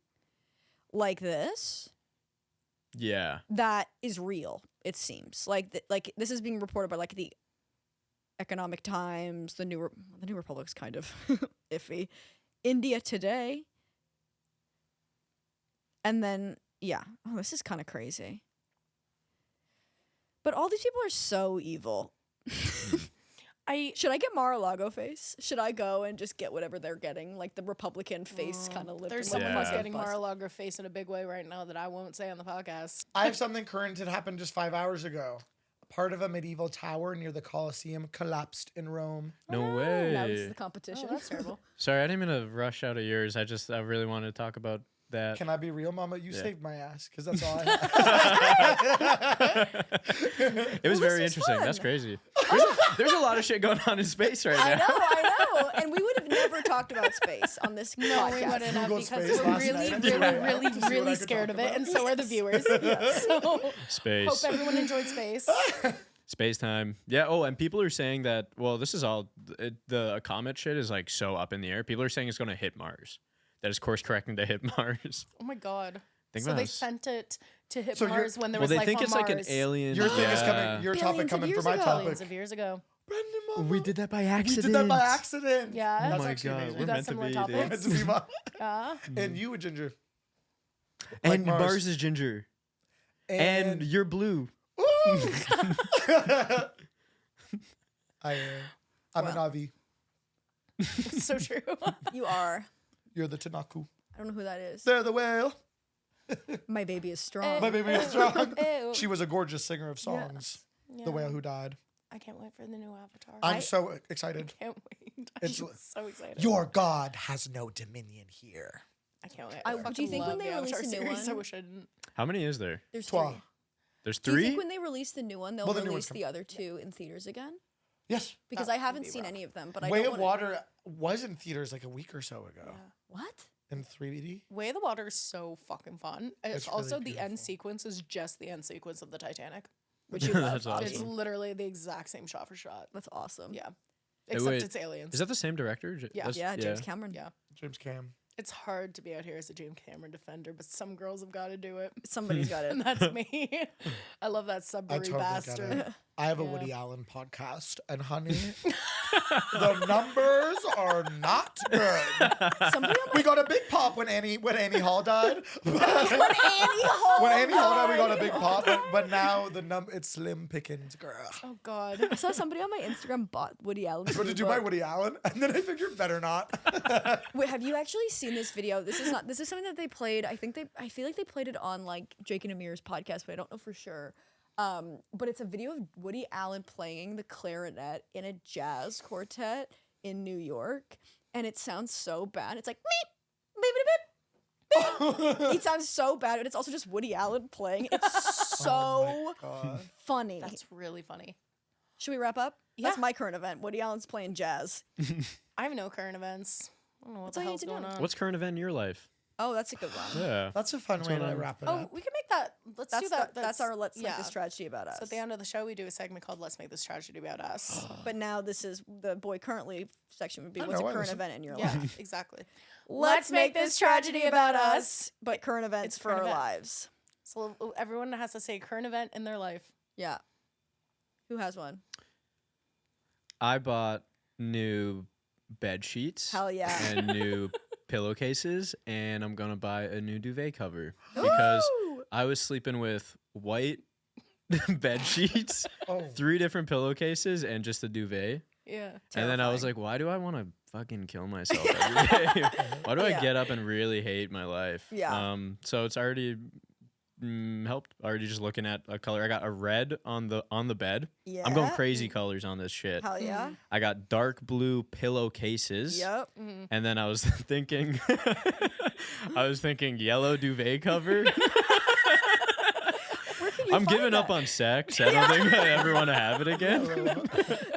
like this. yeah. That is real. It seems like like this is being reported by like the Economic Times, the New Republic's kind of iffy, India Today, and then yeah. Oh, this is kind of crazy. But all these people are so evil. Should I get Mar-a-Lago face? Should I go and just get whatever they're getting, like the Republican face kind of lip? There's and someone lip who's Yeah. getting fuss? Mar-a-Lago face in a big way right now that I won't say on the podcast. I have something current that happened just 5 hours ago. Part of a medieval tower near the Colosseum collapsed in Rome. No Now this is way. the competition. Oh, that's terrible. Sorry, I didn't mean to rush out of yours. I really wanted to talk about that. Can I be real, Mama? You Yeah. saved my ass because that's all I have. It was very was interesting. That's fun. crazy. There's a lot of shit going on in space right I now. know. And we would have never talked about space on this No, podcast. we wouldn't have Googled because space we're last really, night and really, see what I- really, to see what I really could scared talk of it, about. and so are the viewers. So hope Space. everyone enjoyed space. Space time. Yeah. Oh, and people are saying that. Well, this is all the comet shit is like so up in the air. People are saying it's going to hit Mars. That is course correcting to hit Mars. Oh my god! Think So about they how sent it to hit So you're- Mars when there Well, was they life think on it's Mars. like an alien. Your thing is coming. Yeah. Your Billions topic of coming for years my ago. topic. Billions of years ago. Brendan, Mama. We did that by We accident. did that by accident. Yeah. Oh That's my actually god, amazing. we're got meant to similar be. topics. dude. Meant to be Mama. Yeah. And you, Ginger. And Like Mars. Mars is ginger. And you're blue. Ooh. I'm an Wow. Avi. So true. You are. You're the Tanaku. I don't know who that is. They're the whale. My baby is strong. My baby is strong. Ew. She was a gorgeous singer of songs. Yeah. The whale who died. I can't wait for the new Avatar. I'm so excited. can't wait. It's- I'm so excited. Your God has no dominion here. I can't wait. I- fucking do you think when love they the release Avatar a new series. I one- wish I didn't. How many is there? There's Toi. three. There's Do you 3. think when they release the new one, they'll Well, the new release one's the other two in theaters again? Yes. Because That I would haven't be seen rough. any of them, but I Way don't of wanna- Water was in theaters like a week or so ago. What? In 3D. Way of the Water is so fucking fun. It's It's really also the end beautiful. sequence is just the end sequence of the Titanic. Which you love. That's awesome. It's literally the exact same shot for shot. That's awesome. Yeah. Except wait, it's aliens. Is that the same director? Yeah. Yeah, James Cameron. Yeah. James Cam. It's hard to be out here as a James Cameron defender, but some girls have got to do it. Somebody's got And it. that's me. I love that I Sudbury totally bastard. get it. I have a Yeah. Woody Allen podcast, and honey, the numbers are not good. Somebody on We got a big pop when Annie Hall died. When Annie Hall When Annie Hall died, we got a died. big pop. But now it's slim pickings, girl. Oh God. I saw somebody on my Instagram bought Woody Allen's I'm going to do my Woody Allen, and then I figured better not. Wait, have you actually seen this video? This is something that they played. I feel like they played it on like Jake and Amir's podcast, but I don't know for sure. But it's a video of Woody Allen playing the clarinet in a jazz quartet in New York, and it sounds so bad. It's like meep, beep, beep, beep. It sounds so bad, but it's also just Woody Allen playing. It's so God. funny. That's really funny. Should we wrap up? That's Yeah. my current event. Woody Allen's playing jazz. I have no current events. I don't know what That's the all you hell's need to going know. on. What's current event in your life? Oh, that's a good one. Yeah. That's a fun way what to I'm- wrap it Oh, up. we can make that. Let's do that. That's our let's make yeah. this tragedy about us. So at the end of the show, we do a segment called "Let's Make This Tragedy About Us." But now this is the boy currently section would be I what's a know, I current listen. event in your yeah, life. exactly. Let's make this tragedy about us, but current It's events a for current our event. lives. So everyone has to say a current event in their life. Yeah. Who has one? I bought new bed sheets. Hell yeah. And new pillowcases, and I'm gonna buy a new duvet cover because Ooh! I was sleeping with white bed sheets, Oh. 3 different pillowcases, and just a duvet. Yeah. And then I was Terrifying. like, why do I want to fucking kill myself every day? Why do I Yeah. get up and really hate my life? Yeah. So it's already helped. Already just looking at a color. I got a red on the bed. Yeah. I'm going crazy colors on this shit. Hell yeah. I got dark blue pillowcases. Yep. And then I was thinking, yellow duvet cover. Where can you I'm find giving up that? on sex. I don't think I ever want to have it again.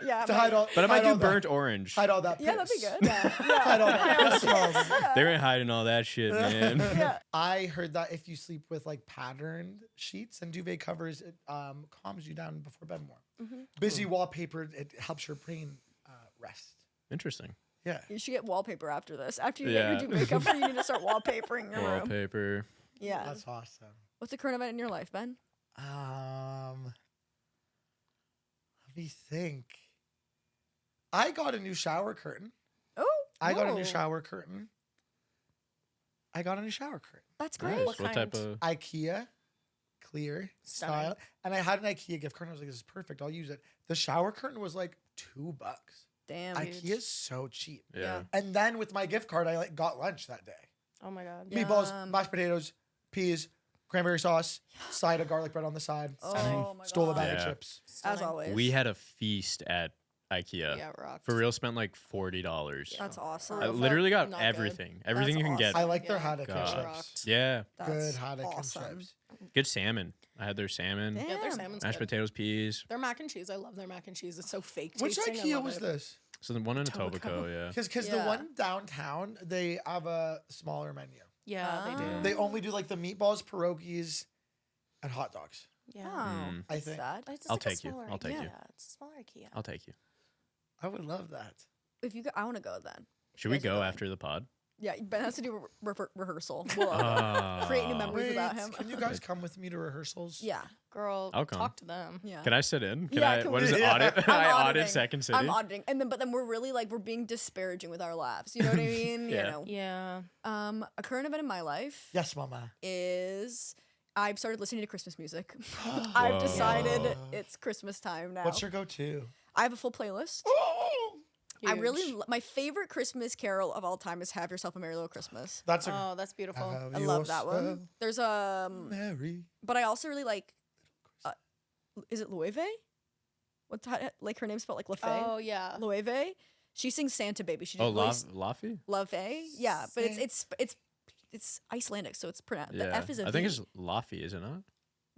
Yeah. To hide all, But I might hide all do that- burnt orange. Hide all that piss. Yeah, that'd be good. Hide all that piss smells. They ain't hiding all that shit, man. Yeah. I heard that if you sleep with like patterned sheets and duvet covers, it calms you down before bed more. Busy wallpaper, it helps your brain rest. Interesting. Yeah. You should get wallpaper after this. After you Yeah. get your duvet cover, you need to start wallpapering your room. Wallpaper. Yeah. That's awesome. What's a current event in your life, Ben? Let me think. I got a new shower curtain. Oh, I got a whoa. new shower curtain. That's Nice. great. What type kind? of? IKEA, clear Stunning. style. And I had an IKEA gift card. And I was like, this is perfect. I'll use it. The shower curtain was like $2. Damn. IKEA is so cheap. Yeah. And then with my gift card, I like got lunch that day. Oh my god. Meatballs, Yum. mashed potatoes, peas, cranberry sauce, side of garlic bread on the side. Oh my Stole a god. bag of Yeah. chips. As always. We had a feast at IKEA. Yeah, rocked. For real, spent like $40. That's awesome. I real. literally got Not good. everything. Everything That's you can get. I like their Yeah. haddock and God. chips. Rocked. Yeah. That's Good haddock awesome. and chips. Good salmon. I had their salmon. Damn. Yeah, their salmon's Mashed good. potatoes, peas. Their mac and cheese, I love their mac and cheese. It's so fake Which tasting. I IKEA love was it. this? So the one in Etobicoke. Etobicoke, yeah. Because the Yeah. one downtown, they have a smaller menu. Yeah, they do. They only do like the meatballs, pierogies, and hot dogs. Yeah. Oh, Mm. I that's think. sad. But it's I'll like a take you. smaller I'll take IKEA. you. It's a smaller IKEA. I'll take you. I would love that. If you go, I want to go then. Should we guys are go going. after the pod? Yeah, Ben has to do a rehearsal. We'll create new Ah. memories about him. Can you guys come with me to rehearsals? Yeah, Girl, I'll come. talk to them. yeah. Can I sit in? Can Yeah, I? can What we- is it? Yeah. Audit? I'm I audit auditing. Second City. I'm auditing, and then but then we're really like we're being disparaging with our laughs. You know what I mean? Yeah. You know. Yeah. A current event in my life Yes, Mama. is I've started listening to Christmas music. I've Whoa. decided it's Christmas time now. What's your go-to? I have a full playlist. I really my favorite Christmas carol of all time is "Have Yourself a Merry Little Christmas." That's a Oh, that's beautiful. Have I love that yourself one. There's Merry. but I also really like. Is it Loewe? What's like her name's spelled like LaFay? Oh yeah. Loewe. She sings Santa Baby. She did Oh, voice Laffy? Laufey. Yeah, but it's Icelandic, so it's pronounced. Yeah. The F is a I think V. it's Laffy, is it not?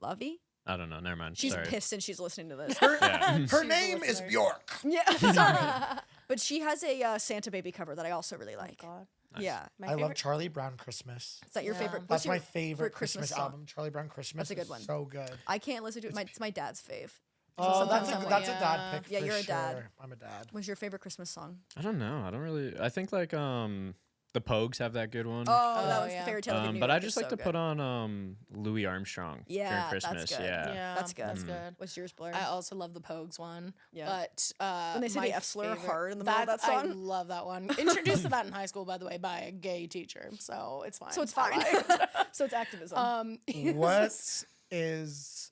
Lovey. I don't know. Never mind. She's Sorry. pissed and she's listening to this. Yeah. Her She's a name is listener. Bjork. yeah, sorry. But she has a Santa Baby cover that I also really Oh like. God. Yeah, My I love favorite- Charlie Brown Christmas. is that your Yeah. favorite? That's what's your my favorite Christmas song? album. Charlie Brown Christmas. That's a good is one. So good. I can't listen to it. It's my dad's fave. Oh, sometimes that's I'm a, like, that's a yeah. dad pick. Yeah, for you're a dad. sure. I'm a dad. What's your favorite Christmas song? I don't know. I don't really. I think like the Pogues have that good one. Oh, that Oh, was yeah. the Fairy Tale of New But York I is just like so to good. put on Louis Armstrong Yeah, during that's Christmas. good. Yeah. Yeah, That's good. That's good. What's yours, Blair? I also love the Pogues one. Yeah. But When they say my the F slur favorite- hard in the middle of that I song? love that one. Introduced to that in high school, by the way, by a gay teacher, so it's fine. so it's I fine. lied. So it's activism. What is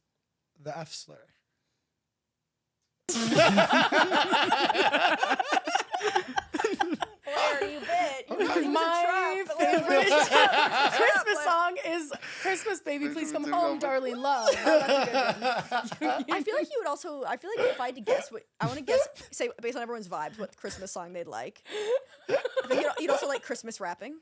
the F slur? Blair, you bit. You it was a My trap, Blair. favorite Christmas song is "Christmas Baby, Please Come Home, Darling Love." Oh, that's a good one. I feel like you would also. I feel like if I had to guess, what I want to guess, say based on everyone's vibes, what Christmas song they'd like. I think you'd also like Christmas rapping.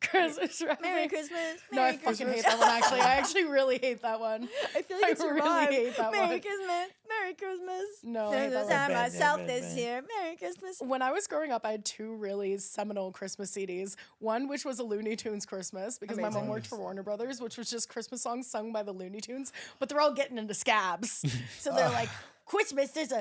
Christmas rapping. Merry Christmas. No, I Merry fucking Christmas. hate that one. Actually, I actually really hate that one. I feel like I it's your really vibe. hate that Merry one. Christmas. Merry Christmas. No, I hate that There's one. time Bad, myself bad, this bad. year. Merry Christmas. When I was growing up, I had two really seminal Christmas CDs. One, which was a Looney Tunes Christmas, because my mom Amazing. worked for Warner Brothers, which was just Christmas songs sung by the Looney Tunes, but they're all getting into scabs. So they're like, Christmas, there's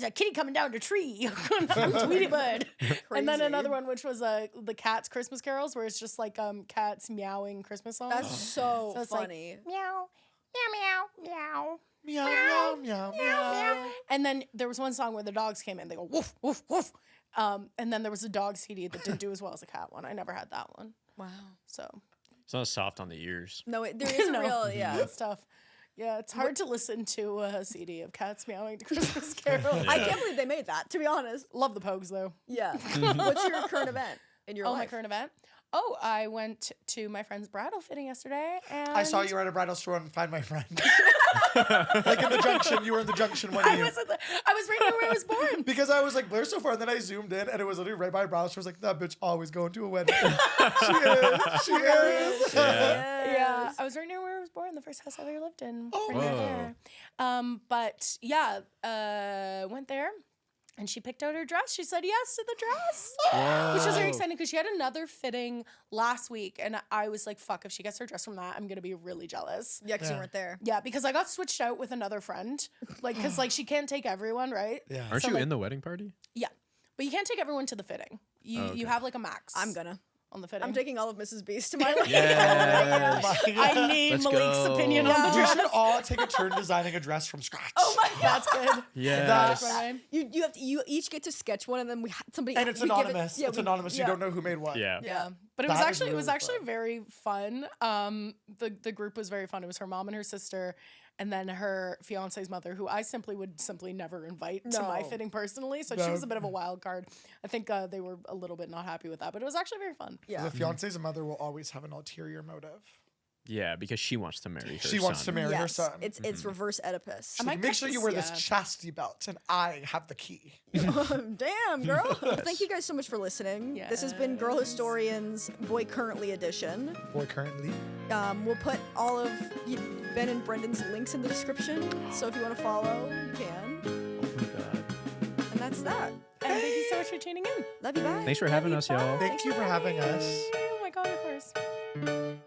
a kitty coming down the tree from Tweety Bird. And then Crazy. another one, which was the Cats Christmas carols, where it's just like cats meowing Christmas songs. That's so, So it's like, funny. Meow, meow, meow, meow. Meow, meow, meow, meow. And then there was one song where the dogs came in. They go woof woof woof. And then there was a dog CD that didn't do as well as a cat one. I never had that one. Wow. So It's not soft on the ears. No, there is a No. real yeah. it's tough. Yeah, it's hard to listen to a CD of cats meowing to Christmas carols. I can't believe they made that. To be honest. Love the Pogues though. Yeah. What's your current event in your Oh, life? my current event. Oh, I went to my friend's bridal fitting yesterday, and I saw you were at a bridal store and find my friend. Like in the junction. You were in the junction one I year. was right near where I was born. Because I was like, Blair's so far, and then I zoomed in, and it was literally right by a bridal store. I was like, that bitch always going to a wedding. She is. She is. Yeah. Yeah, I was right near where I was born, the first house I ever lived in. Oh, right near wow. there. But yeah, went there. And she picked out her dress. She said yes to the dress, which was very exciting because she had another fitting last week. And I was like, fuck, if she gets her dress from that, I'm going to be really jealous. Yeah, because you Yeah. weren't there. Yeah, because I got switched out with another friend. Like, because like she can't take everyone, right? Yeah. Aren't So, you like- in the wedding party? Yeah. But you can't take everyone to the fitting. You Oh, okay. you have like a max. I'm gonna. on the fitting. I'm taking all of Mrs. Beast to my wedding. Yes. I need Let's Malik's go. opinion on the We dress. should all take a turn designing a dress from scratch. Oh my god. That's good. Yes. Right. You have to, you each get to sketch one and then somebody And it's we give it- anonymous. yeah, It's we- anonymous. yeah. You don't know who made what. Yeah. Yeah, but it was That is actually really very fun. The group was very fun. It was her mom and her sister, and then her fiance's mother, who I would simply never invite to my No. fitting personally. So she was a bit of a wild card. I think they were a little bit not happy with that, but it was actually very fun. Yeah. The fiance's mother will always have an ulterior motive. Yeah, because she wants to marry her She wants to son. marry her Yes, son. it's reverse Oedipus. She's like, might make cut sure you this- wear this yeah. chastity belt, and I have the key. Damn, girl. Well, thank you guys so much for listening. This has been Girl Yes. Historians Boy Currently edition. Boy, currently. We'll put all of Ben and Brendan's links in the description, so if you want to follow, you can. Oh my God. And that's that. And thank you so much for tuning in. Love you, bye. Thanks for having us, y'all. Thank you for having us. Oh my God, of course.